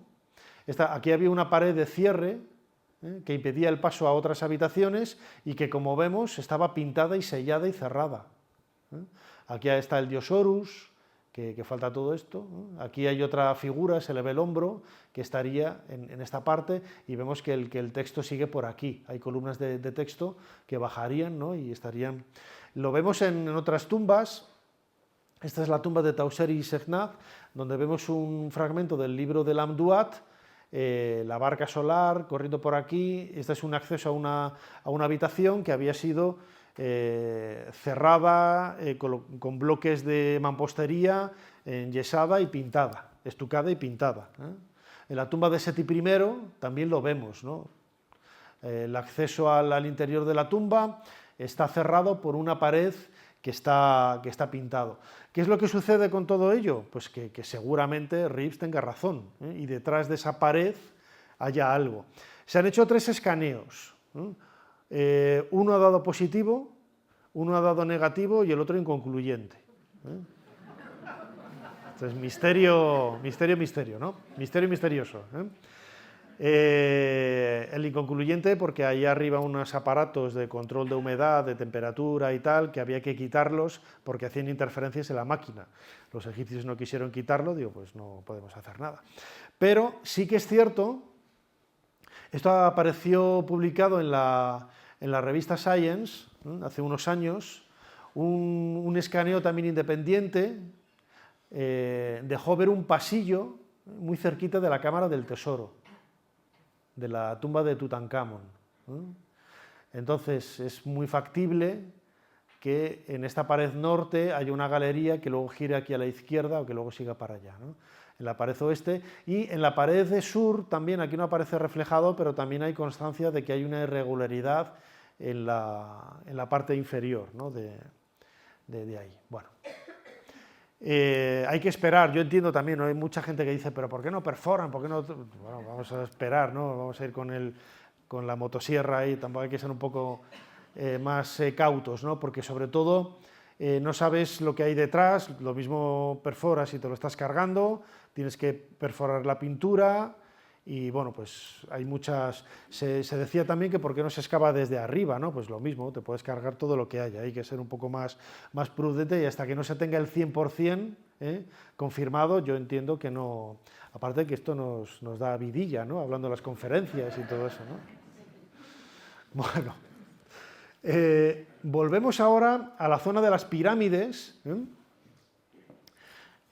Aquí había una pared de cierre que impedía el paso a otras habitaciones y que, como vemos, estaba pintada y sellada y cerrada. Aquí está el dios Horus, que falta todo esto. Aquí hay otra figura, se le ve el hombro, que estaría en esta parte, y vemos que el texto sigue por aquí. Hay columnas de texto que bajarían, ¿no?, y estarían... Lo vemos en otras tumbas. Esta es la tumba de Tauseri Segnab, donde vemos un fragmento del libro del Amduat, la barca solar corriendo por aquí. Este es un acceso a una habitación que había sido cerrada con bloques de mampostería enyesada y pintada, estucada y pintada. En la tumba de Seti I también lo vemos, ¿no? El acceso al interior de la tumba está cerrado por una pared que está pintado. ¿Qué es lo que sucede con todo ello? Pues que seguramente Reeves tenga razón, y detrás de esa pared haya algo. Se han hecho 3 escaneos. Uno ha dado positivo, uno ha dado negativo y el otro inconcluyente. Entonces, misterio, ¿no? Misterio misterioso. El inconcluyente porque ahí arriba unos aparatos de control de humedad, de temperatura y tal, que había que quitarlos porque hacían interferencias en la máquina. Los egipcios no quisieron quitarlo, digo, pues no podemos hacer nada. Pero sí que es cierto, esto apareció publicado en la revista Science hace unos años, un escaneo también independiente dejó ver un pasillo muy cerquita de la Cámara del Tesoro, de la tumba de Tutankamón. Entonces es muy factible que en esta pared norte haya una galería que luego gire aquí a la izquierda o que luego siga para allá, ¿no? En la pared oeste, y en la pared de sur también, aquí no aparece reflejado, pero también hay constancia de que hay una irregularidad en la parte inferior, ¿no? de ahí. Bueno. Hay que esperar, yo entiendo también, ¿no? Hay mucha gente que dice, pero ¿por qué no perforan? ¿Por qué no? Bueno, vamos a esperar, ¿no? Vamos a ir con la motosierra ahí, tampoco hay que ser un poco más cautos, ¿no? Porque sobre todo no sabes lo que hay detrás, lo mismo perforas y te lo estás cargando, tienes que perforar la pintura y bueno, pues hay muchas... Se decía también que por qué no se excava desde arriba, ¿no? Pues lo mismo, te puedes cargar todo lo que haya, hay que ser un poco más prudente y hasta que no se tenga el 100% confirmado, yo entiendo que no... Aparte que esto nos da vidilla, ¿no? Hablando de las conferencias y todo eso, ¿no? Bueno, volvemos ahora a la zona de las pirámides,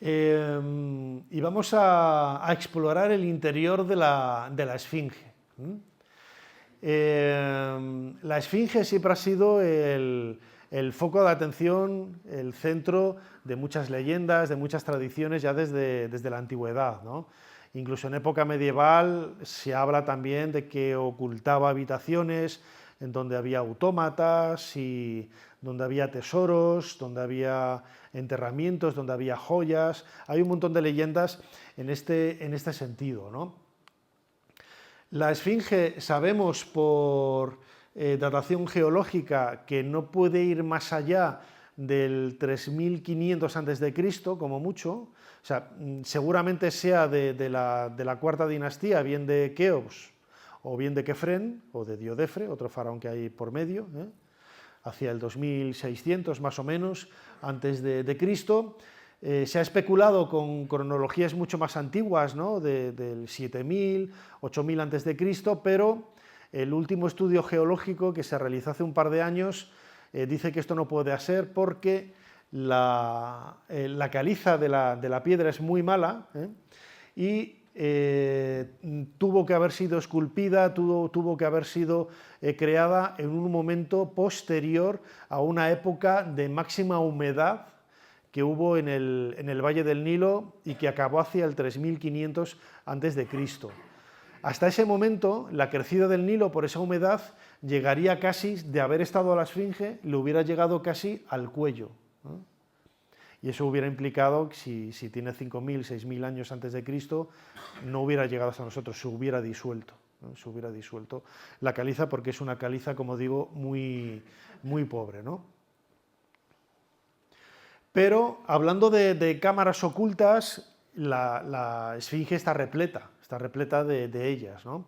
y vamos a explorar el interior de la Esfinge. La Esfinge siempre ha sido el foco de atención, el centro de muchas leyendas, de muchas tradiciones ya desde la antigüedad, ¿no? Incluso en época medieval se habla también de que ocultaba habitaciones en donde había autómatas y donde había tesoros, donde había enterramientos, donde había joyas. Hay un montón de leyendas en este sentido, ¿no? La Esfinge sabemos por datación geológica que no puede ir más allá del 3500 a.C., como mucho. O sea, seguramente sea de la cuarta dinastía, bien de Keops o bien de Kefren o de Diodefre, otro faraón que hay por medio, hacia el 2600 más o menos antes de Cristo. Se ha especulado con cronologías mucho más antiguas, ¿no? Del 7000, 8000 antes de Cristo, pero el último estudio geológico que se realizó hace un par de años dice que esto no puede ser porque la caliza de la piedra es muy mala y tuvo que haber sido esculpida, tuvo que haber sido creada en un momento posterior a una época de máxima humedad que hubo en el Valle del Nilo y que acabó hacia el 3500 a.C. Hasta ese momento, la crecida del Nilo por esa humedad llegaría casi, de haber estado a la Esfinge, le hubiera llegado casi al cuello, ¿no? Y eso hubiera implicado que si tiene 5.000, 6.000 años antes de Cristo, no hubiera llegado hasta nosotros, se hubiera disuelto, ¿no? Se hubiera disuelto la caliza porque es una caliza, como digo, muy, muy pobre, ¿no? Pero hablando de cámaras ocultas, la Esfinge está repleta de ellas, ¿no?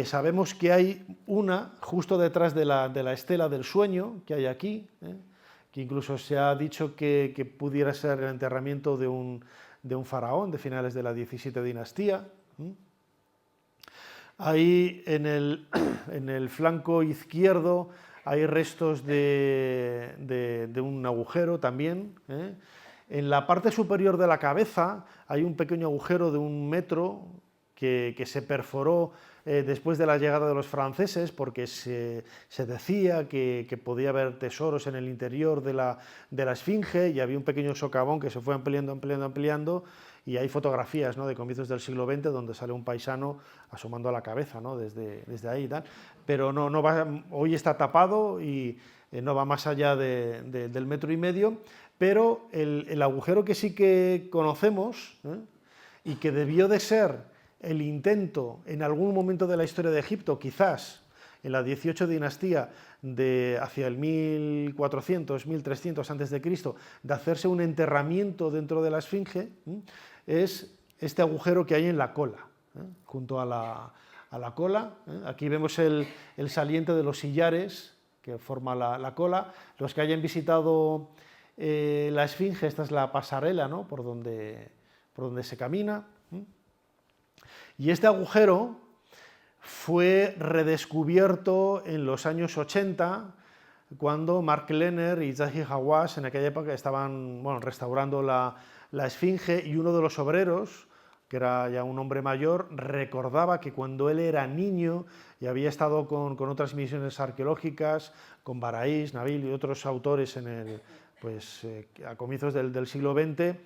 Sabemos que hay una justo detrás de la estela del sueño que hay aquí, que incluso se ha dicho que pudiera ser el enterramiento de un faraón de finales de la 17 dinastía. Ahí en el flanco izquierdo hay restos de un agujero también. En la parte superior de la cabeza hay un pequeño agujero de 1 metro que se perforó después de la llegada de los franceses, porque se decía que podía haber tesoros en el interior de la Esfinge, y había un pequeño socavón que se fue ampliando, y hay fotografías, ¿no?, de comienzos del siglo XX donde sale un paisano asomando a la cabeza, ¿no?, desde ahí y tal. Pero no va, hoy está tapado y no va más allá del 1,5 metros, pero el agujero que sí que conocemos, y que debió de ser el intento en algún momento de la historia de Egipto, quizás en la 18 dinastía, hacia el 1400, 1300 a.C., de hacerse un enterramiento dentro de la Esfinge, es este agujero que hay en la cola, junto a la cola. Aquí vemos el saliente de los sillares que forma la cola. Los que hayan visitado la Esfinge, esta es la pasarela, ¿no?, por donde se camina. Y este agujero fue redescubierto en los años 80, cuando Mark Lehner y Zahi Hawass en aquella época estaban restaurando la Esfinge, y uno de los obreros que era ya un hombre mayor, recordaba que cuando él era niño y había estado con otras misiones arqueológicas, con Baraís, Nabil y otros autores a comienzos del siglo XX,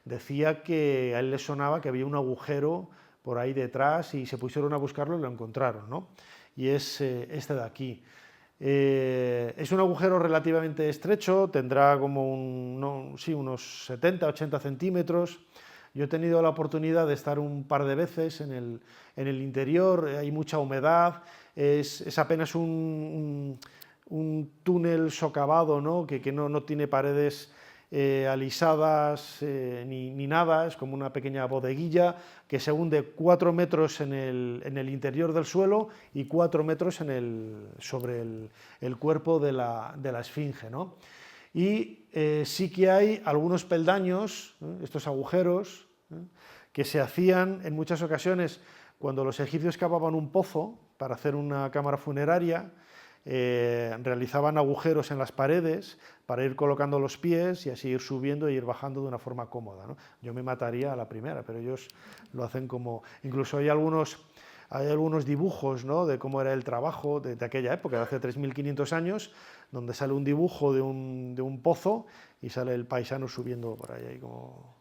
decía que a él le sonaba que había un agujero por ahí detrás y se pusieron a buscarlo y lo encontraron, ¿no? Y es este de aquí. Es un agujero relativamente estrecho, tendrá como unos 70-80 centímetros. Yo he tenido la oportunidad de estar un par de veces en el interior, hay mucha humedad, es apenas un túnel socavado, ¿no? que no tiene paredes alisadas ni nada, es como una pequeña bodeguilla que se hunde 4 metros en el interior del suelo y 4 metros sobre el cuerpo de la esfinge, ¿no? Y sí que hay algunos peldaños, estos agujeros, que se hacían en muchas ocasiones cuando los egipcios cavaban un pozo para hacer una cámara funeraria, realizaban agujeros en las paredes para ir colocando los pies y así ir subiendo e ir bajando de una forma cómoda, ¿no? Yo me mataría a la primera, pero ellos lo hacen como... Incluso hay algunos dibujos, ¿no? De cómo era el trabajo de aquella época, de hace 3.500 años, donde sale un dibujo de un pozo y sale el paisano subiendo por ahí como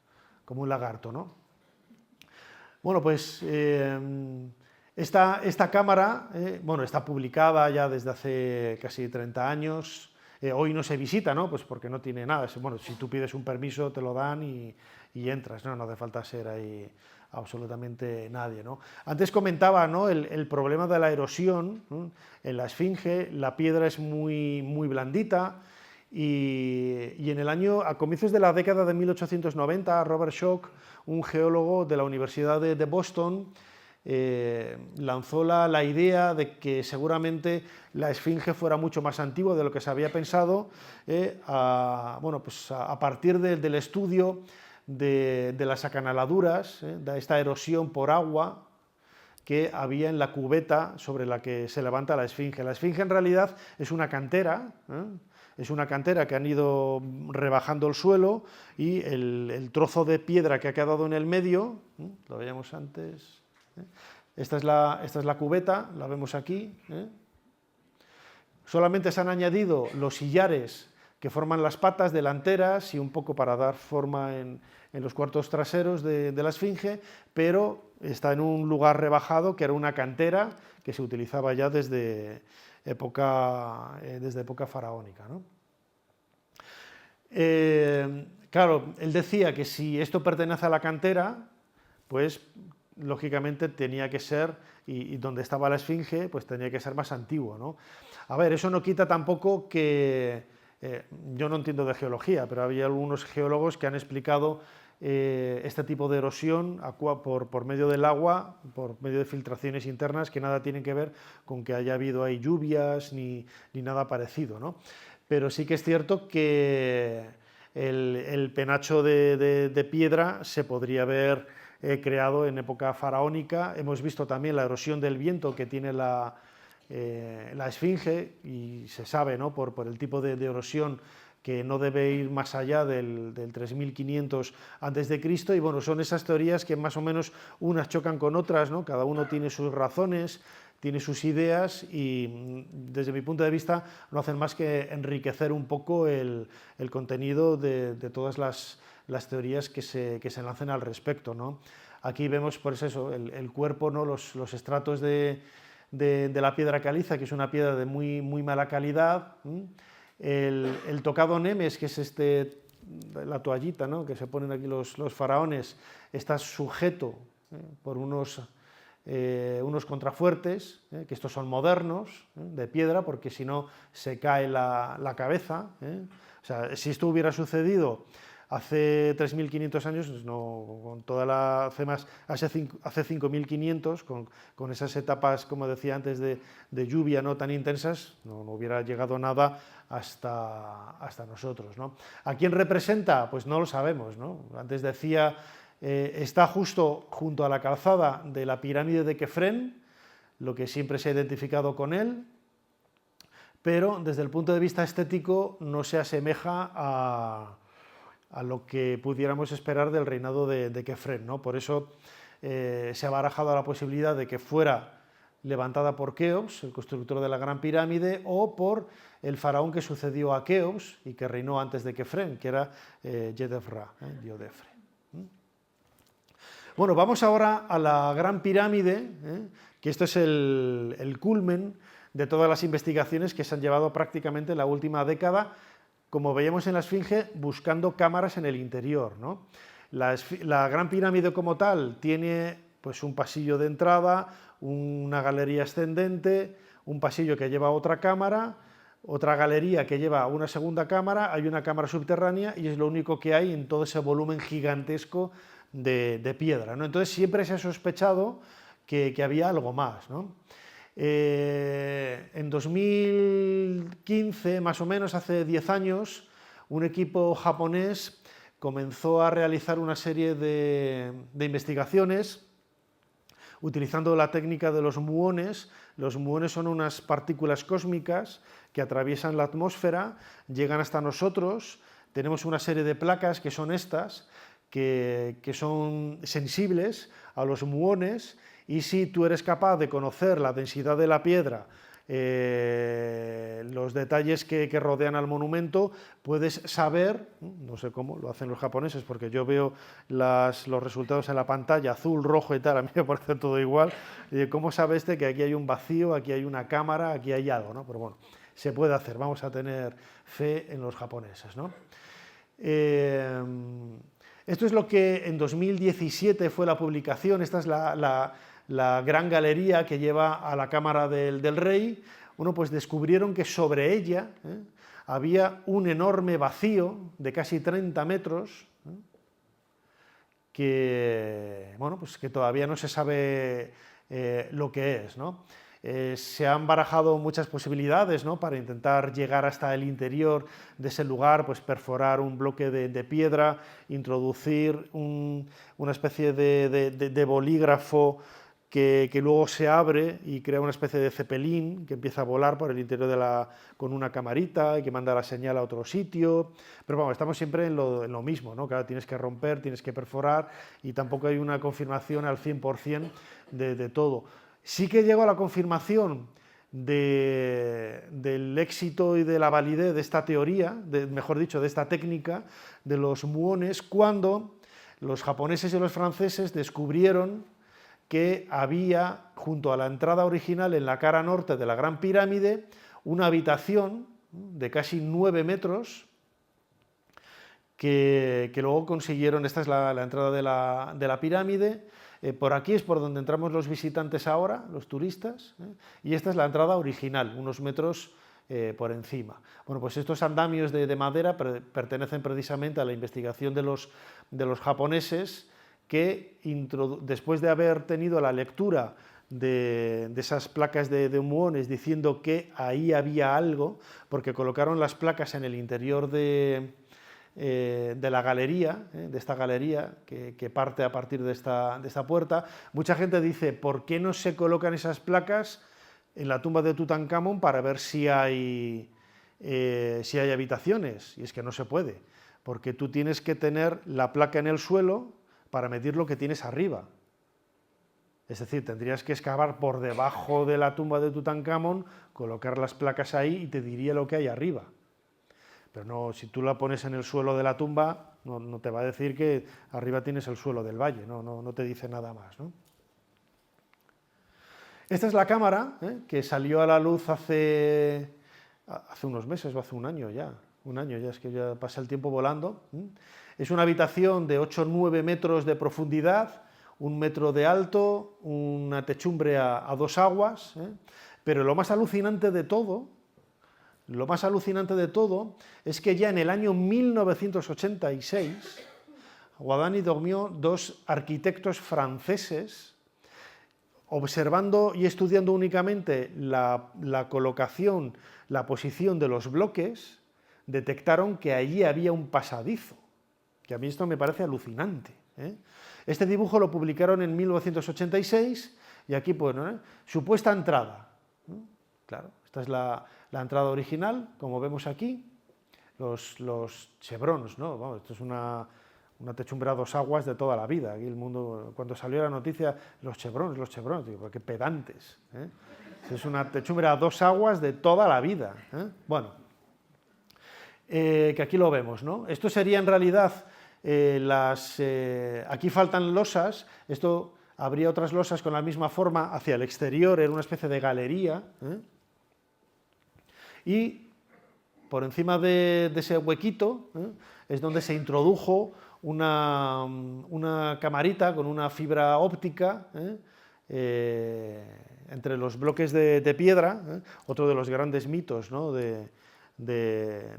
un lagarto, ¿no? Bueno, pues esta cámara está publicada ya desde hace casi 30 años. Hoy no se visita, ¿no? Pues porque no tiene nada. Bueno, si tú pides un permiso te lo dan y entras, ¿no? No hace falta ser ahí absolutamente nadie, ¿no? Antes comentaba, ¿no? el problema de la erosión, ¿no? En la esfinge la piedra es muy, muy blandita y a comienzos de la década de 1890, Robert Schoch, un geólogo de la Universidad de Boston, lanzó la idea de que seguramente la esfinge fuera mucho más antigua de lo que se había pensado, a partir del estudio de las acanaladuras, de esta erosión por agua que había en la cubeta sobre la que se levanta la esfinge. La esfinge en realidad es una cantera, es una cantera que han ido rebajando el suelo y el trozo de piedra que ha quedado en el medio, lo veíamos antes, esta es la cubeta, la vemos aquí, solamente se han añadido los sillares que forman las patas delanteras y un poco para dar forma en los cuartos traseros de la esfinge, pero está en un lugar rebajado que era una cantera que se utilizaba ya desde época faraónica, ¿no? Claro, él decía que si esto pertenece a la cantera, pues lógicamente tenía que ser, y donde estaba la esfinge, pues tenía que ser más antiguo, ¿no? A ver, eso no quita tampoco que, yo no entiendo de geología, pero había algunos geólogos que han explicado este tipo de erosión por medio del agua, por medio de filtraciones internas que nada tienen que ver con que haya habido ahí lluvias ni nada parecido, ¿no? Pero sí que es cierto que el penacho de piedra se podría haber creado en época faraónica. Hemos visto también la erosión del viento que tiene la esfinge y se sabe, ¿no? por el tipo de erosión que no debe ir más allá del 3500 a.C. y bueno, son esas teorías que más o menos unas chocan con otras, ¿no? Cada uno tiene sus razones, tiene sus ideas y desde mi punto de vista no hacen más que enriquecer un poco el contenido de todas las teorías que se lancen al respecto, ¿no? Aquí vemos pues eso, el cuerpo, ¿no? los estratos de la piedra caliza, que es una piedra de muy, muy mala calidad. El tocado nemes, que es la toallita, ¿no? que se ponen aquí los faraones, está sujeto por unos contrafuertes, que estos son modernos, de piedra, porque si no se cae la cabeza. O sea, si esto hubiera sucedido hace 3.500 años, no, con toda hace 5.500, con esas etapas, como decía antes, de lluvia no tan intensas, no hubiera llegado nada hasta nosotros, ¿no? ¿A quién representa? Pues no lo sabemos, ¿no? Antes decía, está justo junto a la calzada de la pirámide de Kefren, lo que siempre se ha identificado con él, pero desde el punto de vista estético no se asemeja a lo que pudiéramos esperar del reinado de Kefren, ¿no? Por eso se ha barajado la posibilidad de que fuera levantada por Keops, el constructor de la Gran Pirámide, o por el faraón que sucedió a Keops y que reinó antes de Kefren, que era Djedefre, Diodefre. Bueno, vamos ahora a la Gran Pirámide, que esto es el culmen de todas las investigaciones que se han llevado prácticamente en la última década, como veíamos en la Esfinge, buscando cámaras en el interior, ¿no? La Gran Pirámide como tal tiene pues, un pasillo de entrada, una galería ascendente, un pasillo que lleva a otra cámara, otra galería que lleva a una segunda cámara, hay una cámara subterránea y es lo único que hay en todo ese volumen gigantesco de piedra, ¿no? Entonces siempre se ha sospechado que había algo más, ¿no? En 2015, más o menos, hace 10 años, un equipo japonés comenzó a realizar una serie de investigaciones utilizando la técnica de los muones. Los muones son unas partículas cósmicas que atraviesan la atmósfera, llegan hasta nosotros, tenemos una serie de placas que son estas, que son sensibles a los muones, y si tú eres capaz de conocer la densidad de la piedra, los detalles que rodean al monumento, puedes saber, no sé cómo lo hacen los japoneses, porque yo veo los resultados en la pantalla, azul, rojo y tal, a mí me parece todo igual, ¿cómo sabe este que aquí hay un vacío, aquí hay una cámara, aquí hay algo, ¿no? Pero bueno, se puede hacer, vamos a tener fe en los japoneses, ¿no? Esto es lo que en 2017 fue la publicación, esta es la gran galería que lleva a la cámara del rey. Bueno, pues descubrieron que sobre ella había un enorme vacío de casi 30 metros, que, bueno, pues que todavía no se sabe lo que es, ¿no? Se han barajado muchas posibilidades, ¿no?, para intentar llegar hasta el interior de ese lugar, pues perforar un bloque de piedra, introducir una especie de bolígrafo que luego se abre y crea una especie de cepelín que empieza a volar por el interior con una camarita y que manda la señal a otro sitio. Pero vamos, estamos siempre en lo mismo, ¿no? Claro, tienes que romper, tienes que perforar y tampoco hay una confirmación al 100% de todo. Sí que llegó a la confirmación del éxito y de la validez de esta teoría, mejor dicho, de esta técnica de los muones, cuando los japoneses y los franceses descubrieron que había, junto a la entrada original en la cara norte de la Gran Pirámide, una habitación de casi 9 metros que luego consiguieron. Esta es la entrada de la pirámide. Por aquí es por donde entramos los visitantes ahora, los turistas, y esta es la entrada original, unos metros por encima. Bueno, pues estos andamios de madera pertenecen precisamente a la investigación de los japoneses, que después de haber tenido la lectura de esas placas de muones diciendo que ahí había algo, porque colocaron las placas en el interior de la galería, de esta galería que parte a partir de esta puerta. Mucha gente dice, ¿por qué no se colocan esas placas en la tumba de Tutankamón para ver si hay habitaciones? Y es que no se puede, porque tú tienes que tener la placa en el suelo para medir lo que tienes arriba. Es decir, tendrías que excavar por debajo de la tumba de Tutankamón, colocar las placas ahí y te diría lo que hay arriba. Pero no, si tú la pones en el suelo de la tumba, no te va a decir que arriba tienes el suelo del valle, no te dice nada más, ¿no? Esta es la cámara que salió a la luz hace unos meses o hace un año ya, es que ya pasa el tiempo volando. Es una habitación de 8 o 9 metros de profundidad, 1 metro de alto, una techumbre a 2 aguas, pero lo más alucinante de todo es que ya en el año 1986, Guadagni Dormió, 2 arquitectos franceses, observando y estudiando únicamente la colocación, la posición de los bloques, detectaron que allí había un pasadizo, que a mí esto me parece alucinante. Este dibujo lo publicaron en 1986 y aquí, bueno, supuesta entrada. Claro, esta es la entrada original, como vemos aquí, los chevrons, ¿no? Vamos, esto es una una techumbre a dos aguas de toda la vida. Aquí el mundo, cuando salió la noticia, los chevrons, digo, qué pedantes. Es una techumbre a dos aguas de toda la vida. Bueno, que aquí lo vemos, ¿no? Esto sería en realidad aquí faltan losas, esto habría otras losas con la misma forma hacia el exterior, era una especie de galería, y por encima de ese huequito es donde se introdujo una camarita con una fibra óptica entre los bloques de piedra, otro de los grandes mitos, ¿no?, de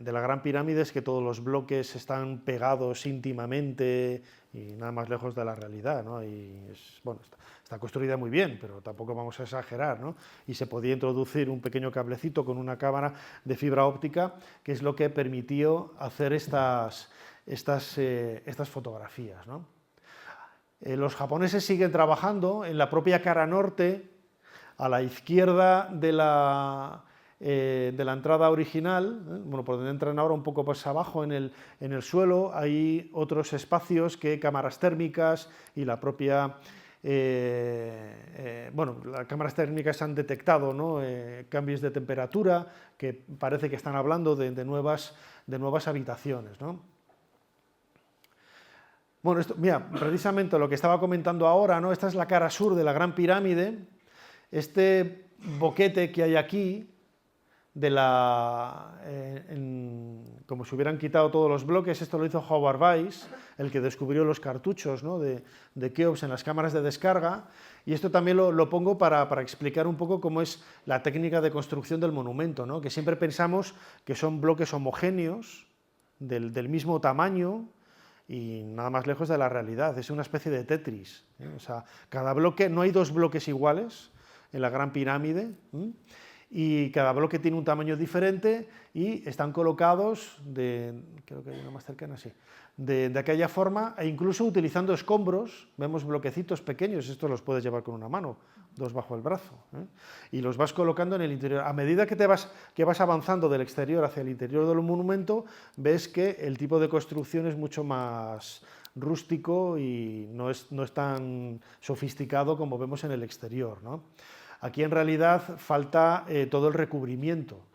la Gran Pirámide es que todos los bloques están pegados íntimamente y nada más lejos de la realidad, ¿no? Y está construida muy bien, pero tampoco vamos a exagerar, ¿no? Y se podía introducir un pequeño cablecito con una cámara de fibra óptica, que es lo que permitió hacer estas fotografías, ¿no? Los japoneses siguen trabajando en la propia cara norte, a la izquierda de la entrada original, bueno, por donde entran ahora un poco más abajo en el suelo, hay otros espacios que cámaras térmicas y la propia... bueno, las cámaras térmicas han detectado, ¿no?, cambios de temperatura que parece que están hablando de nuevas habitaciones, ¿no? Bueno, esto, mira, precisamente lo que estaba comentando ahora, ¿no? Esta es la cara sur de la Gran Pirámide. Este boquete que hay aquí, como si hubieran quitado todos los bloques, esto lo hizo Howard Weiss, el que descubrió los cartuchos, ¿no?, de Keops en las cámaras de descarga, y esto también lo pongo para explicar un poco cómo es la técnica de construcción del monumento, ¿no?, que siempre pensamos que son bloques homogéneos, del mismo tamaño, y nada más lejos de la realidad, es una especie de Tetris, O sea, cada bloque, no hay dos bloques iguales en la Gran Pirámide, y cada bloque tiene un tamaño diferente y están colocados, creo que hay una más cercana, sí, de aquella forma, e incluso utilizando escombros, vemos bloquecitos pequeños, estos los puedes llevar con una mano, dos bajo el brazo, y los vas colocando en el interior. A medida que vas avanzando del exterior hacia el interior del monumento, ves que el tipo de construcción es mucho más rústico y no es tan sofisticado como vemos en el exterior, ¿no? Aquí en realidad falta todo el recubrimiento.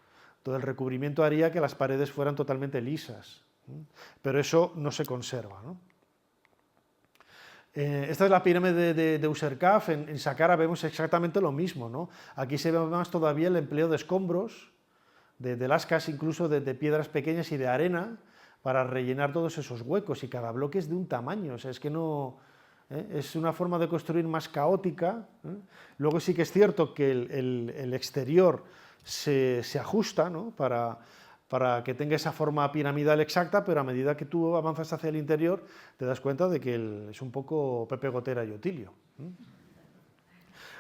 Todo el recubrimiento haría que las paredes fueran totalmente lisas, pero eso no se conserva, ¿no? Esta es la pirámide de Userkaf. En Saqqara vemos exactamente lo mismo, ¿no? Aquí se ve más todavía el empleo de escombros, de lascas, incluso de piedras pequeñas y de arena, para rellenar todos esos huecos, y cada bloque es de un tamaño, o sea, es que no... Es una forma de construir más caótica. Luego sí que es cierto que el exterior se ajusta, ¿no?, para que tenga esa forma piramidal exacta, pero a medida que tú avanzas hacia el interior te das cuenta de que es un poco Pepe Gotera y Otilio.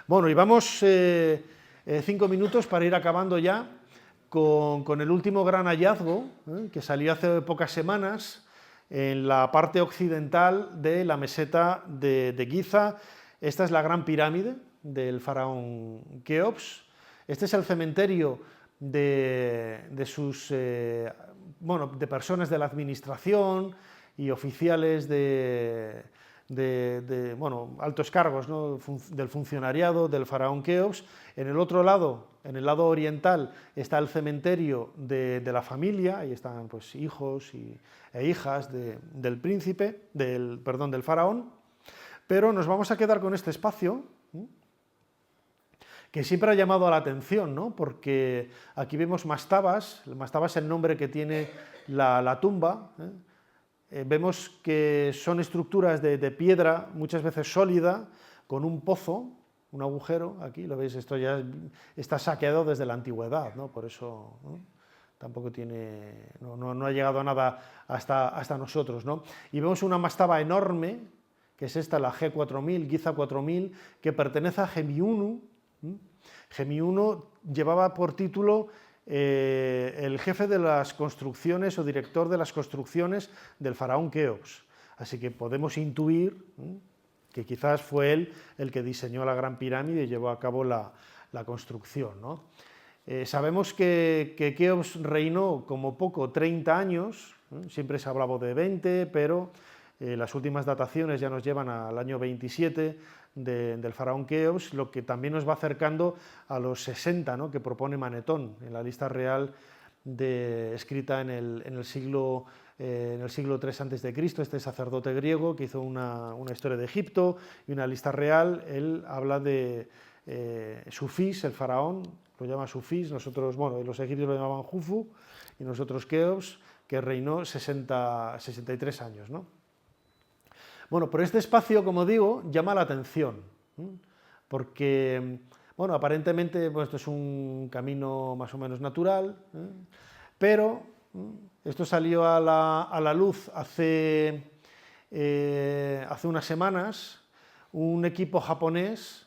Bueno, y vamos 5 minutos para ir acabando ya con el último gran hallazgo, que salió hace pocas semanas, en la parte occidental de la meseta de Giza. Esta es la Gran Pirámide del faraón Keops. Este es el cementerio de personas de la administración y oficiales altos cargos, ¿no?, del funcionariado del faraón Keops. En el otro lado, en el lado oriental, está el cementerio de la familia, ahí están, pues, hijos e hijas del príncipe, del faraón, pero nos vamos a quedar con este espacio, que siempre ha llamado la atención, ¿no?, porque aquí vemos mastabas. El mastaba es el nombre que tiene la tumba, vemos que son estructuras de piedra, muchas veces sólida, con un pozo, un agujero. Aquí lo veis, esto ya está saqueado desde la antigüedad, ¿no?, por eso, ¿no?, tampoco no ha llegado a nada hasta nosotros, ¿no? Y vemos una mastaba enorme, que es esta, la G4000, Giza 4000, que pertenece a Gemiunu. Gemiunu llevaba por título el jefe de las construcciones o director de las construcciones del faraón Keops. Así que podemos intuir que quizás fue él el que diseñó la Gran Pirámide y llevó a cabo la construcción, ¿no? Sabemos que Keops reinó como poco 30 años, siempre se hablaba de 20, pero Las últimas dataciones ya nos llevan al año 27 del faraón Keops, lo que también nos va acercando a los 60, ¿no?, que propone Manetón en la lista real escrita en el siglo III a.C., este sacerdote griego que hizo una historia de Egipto y una lista real. Él habla de Sufis, el faraón, lo llama Sufis, nosotros, bueno, los egipcios lo llamaban Jufu y nosotros Keops, que reinó 63 años, ¿no? Bueno, pero este espacio, como digo, llama la atención, porque, bueno, aparentemente pues, esto es un camino más o menos natural, pero esto salió a la luz hace unas semanas. Un equipo japonés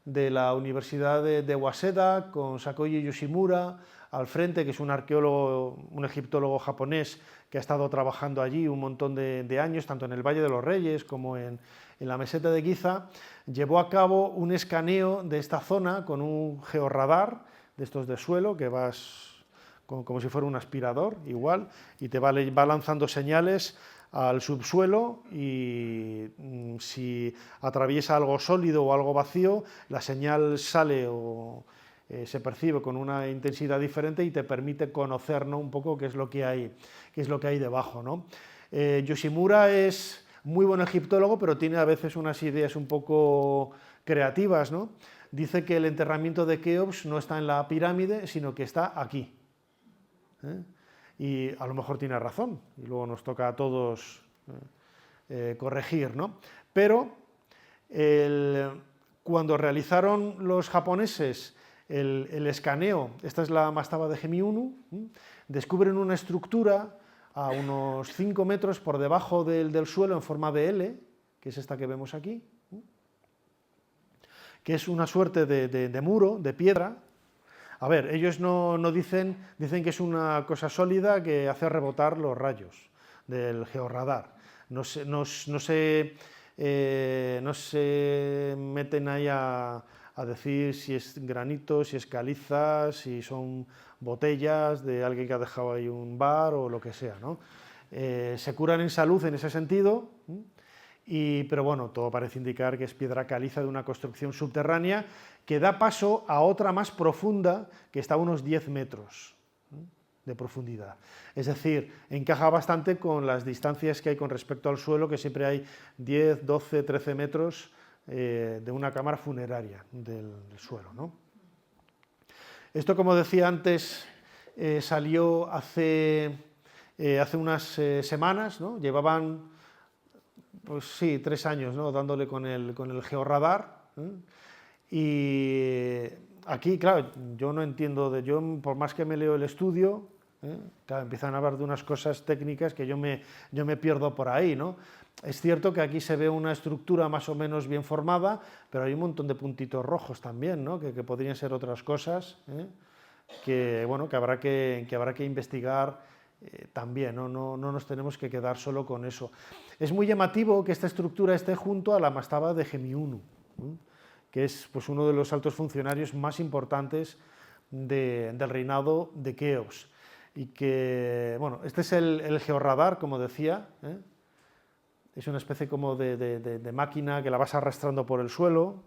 de la Universidad de Waseda, con Sakoji Yoshimura al frente, que es un arqueólogo, un egiptólogo japonés que ha estado trabajando allí un montón de años, tanto en el Valle de los Reyes como en la meseta de Giza, llevó a cabo un escaneo de esta zona con un georradar de estos de suelo, que vas como si fuera un aspirador, igual, y te va lanzando señales al subsuelo, y si atraviesa algo sólido o algo vacío, la señal sale o se percibe con una intensidad diferente y te permite conocer, ¿no?, un poco qué es lo que hay debajo, ¿no? Yoshimura es muy buen egiptólogo, pero tiene a veces unas ideas un poco creativas, ¿no? Dice que el enterramiento de Keops no está en la pirámide, sino que está aquí. Y a lo mejor tiene razón, y luego nos toca a todos corregir, ¿no? Pero cuando realizaron los japoneses el escaneo, esta es la mastaba de Gemi 1, descubren una estructura a unos 5 metros por debajo del suelo en forma de L, que es esta que vemos aquí, que es una suerte de muro, de piedra. A ver, ellos no dicen que es una cosa sólida que hace rebotar los rayos del georradar. No se meten ahí a decir si es granito, si es caliza, si son botellas de alguien que ha dejado ahí un bar o lo que sea, ¿no? Se curan en salud en ese sentido, pero bueno, todo parece indicar que es piedra caliza de una construcción subterránea que da paso a otra más profunda que está a unos 10 metros de profundidad. Es decir, encaja bastante con las distancias que hay con respecto al suelo, que siempre hay 10, 12, 13 metros de una cámara funeraria del suelo, ¿no? Esto, como decía antes, salió hace unas semanas, ¿no? Llevaban, pues sí, 3 años, ¿no?, dándole con el georradar. Y aquí, claro, yo no entiendo, yo por más que me leo el estudio, claro, empiezan a hablar de unas cosas técnicas que yo me pierdo por ahí, ¿no? Es cierto que aquí se ve una estructura más o menos bien formada, pero hay un montón de puntitos rojos también, ¿no?, que podrían ser otras cosas, que, bueno, que habrá que investigar también, ¿no? No nos tenemos que quedar solo con eso. Es muy llamativo que esta estructura esté junto a la mastaba de Gemi 1, que es, pues, uno de los altos funcionarios más importantes del reinado de Keops. Y que, bueno, este es el georradar, como decía, es una especie como de máquina que la vas arrastrando por el suelo,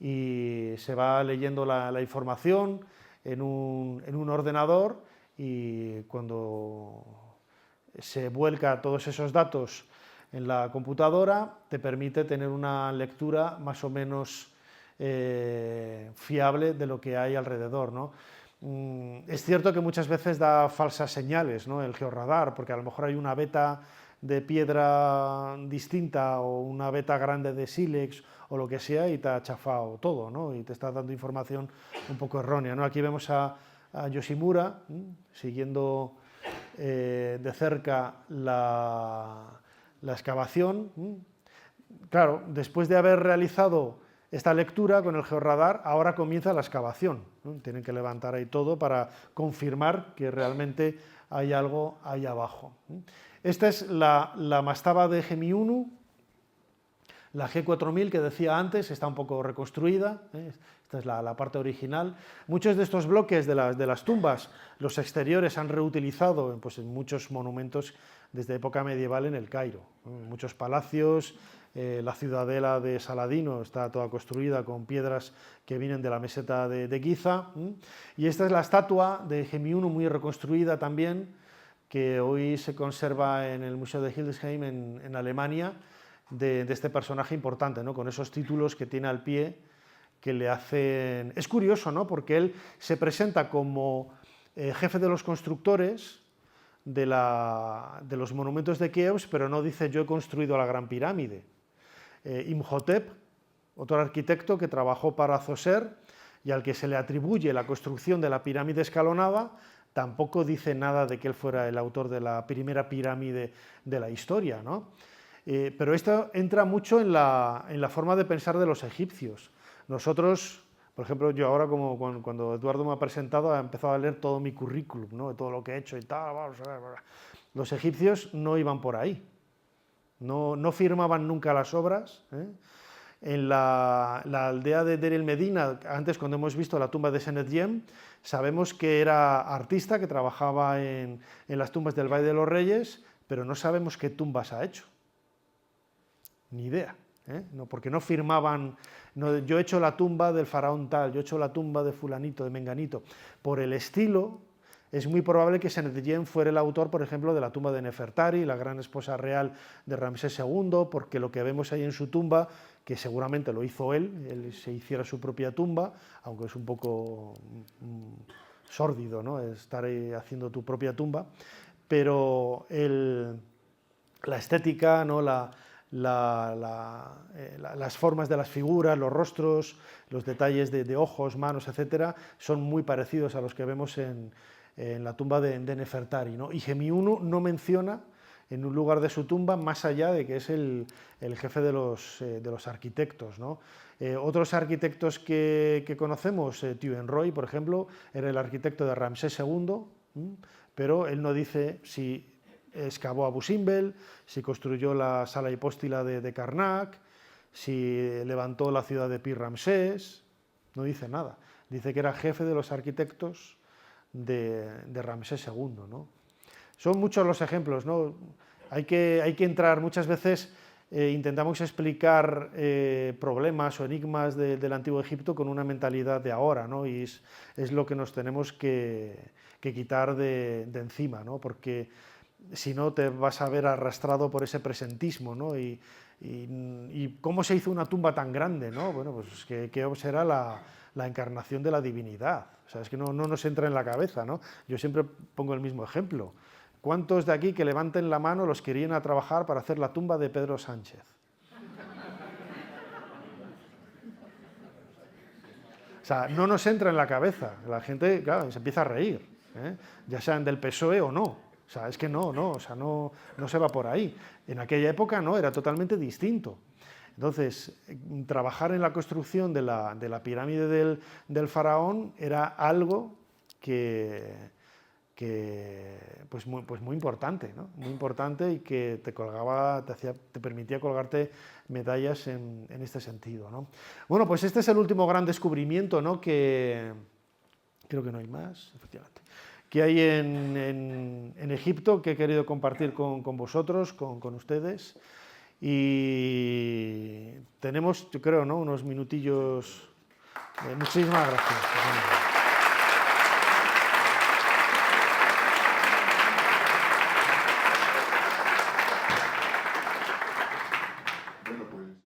y se va leyendo la información en un ordenador, y cuando se vuelca todos esos datos en la computadora te permite tener una lectura más o menos fiable de lo que hay alrededor, ¿no? Es cierto que muchas veces da falsas señales, ¿no?, el georradar, porque a lo mejor hay una veta de piedra distinta o una veta grande de sílex o lo que sea, y te ha chafado todo, ¿no?, y te está dando información un poco errónea, ¿no? Aquí vemos a Yoshimura siguiendo de cerca la excavación. Claro, después de haber realizado esta lectura con el georradar, ahora comienza la excavación, ¿no? Tienen que levantar ahí todo para confirmar que realmente hay algo ahí abajo. Esta es la mastaba de Gemi 1, La G4000 que decía antes está un poco reconstruida, esta es la parte original. Muchos de estos bloques de las tumbas, los exteriores han reutilizado pues, en muchos monumentos desde época medieval en el Cairo. Muchos palacios, la ciudadela de Saladino está toda construida con piedras que vienen de la meseta de Giza. Y esta es la estatua de Gemiunu muy reconstruida también, que hoy se conserva en el Museo de Hildesheim en Alemania, de este personaje importante, ¿no? Con esos títulos que tiene al pie que le hacen... Es curioso, ¿no? Porque él se presenta como jefe de los constructores de los monumentos de Keops, pero no dice yo he construido la Gran Pirámide. Imhotep, otro arquitecto que trabajó para Zoser y al que se le atribuye la construcción de la pirámide escalonada, tampoco dice nada de que él fuera el autor de la primera pirámide de la historia, ¿no? Pero esto entra mucho en la forma de pensar de los egipcios. Nosotros, por ejemplo, yo ahora cuando Eduardo me ha presentado, he empezado a leer todo mi currículum, ¿no? De todo lo que he hecho y tal. Los egipcios no iban por ahí, no firmaban nunca las obras. En la aldea de Deir el Medina, antes cuando hemos visto la tumba de Senedjem, sabemos que era artista, que trabajaba en las tumbas del Valle de los Reyes, pero no sabemos qué tumbas ha hecho. Ni idea, no, porque no firmaban, no, yo he hecho la tumba del faraón tal, yo he hecho la tumba de fulanito, de menganito. Por el estilo, es muy probable que Senedjem fuera el autor, por ejemplo, de la tumba de Nefertari, la gran esposa real de Ramsés II, porque lo que vemos ahí en su tumba, que seguramente lo hizo él se hiciera su propia tumba, aunque es un poco sórdido, ¿no? Estar ahí haciendo tu propia tumba, pero la estética, ¿no? Las formas de las figuras, los rostros, los detalles de ojos, manos, etcétera, son muy parecidos a los que vemos en la tumba de Nefertari, ¿no? Y Gemiunu no menciona en un lugar de su tumba más allá de que es el jefe de los arquitectos, ¿no? Otros arquitectos que conocemos, Thuen-Roy, por ejemplo, era el arquitecto de Ramsés II, pero él no dice si excavó Abu Simbel, si construyó la sala hipóstila de Karnak, si levantó la ciudad de Pi Ramsés, no dice nada. Dice que era jefe de los arquitectos de Ramsés II, ¿no? Son muchos los ejemplos, ¿no? Hay que entrar muchas veces, intentamos explicar problemas o enigmas del Antiguo Egipto con una mentalidad de ahora, ¿no? Y es lo que nos tenemos que quitar de encima, ¿no? Porque si no te vas a ver arrastrado por ese presentismo, ¿no? Y cómo se hizo una tumba tan grande, ¿no? Bueno, pues que será la encarnación de la divinidad. O sea, es que no nos entra en la cabeza, ¿no? Yo siempre pongo el mismo ejemplo. ¿Cuántos de aquí que levanten la mano los querían a trabajar para hacer la tumba de Pedro Sánchez? O sea, no nos entra en la cabeza. La gente, claro, se empieza a reír, ya sean del PSOE o no. O sea, es que no se va por ahí. En aquella época no, era totalmente distinto. Entonces, trabajar en la construcción de la pirámide del faraón era algo pues muy importante, ¿no? Muy importante y que te permitía colgarte medallas en este sentido, ¿no? Bueno, pues este es el último gran descubrimiento, ¿no? Que creo que no hay más, efectivamente, que hay en Egipto, que he querido compartir con vosotros, con ustedes. Y tenemos, yo creo, ¿no? Unos minutillos. Muchísimas gracias.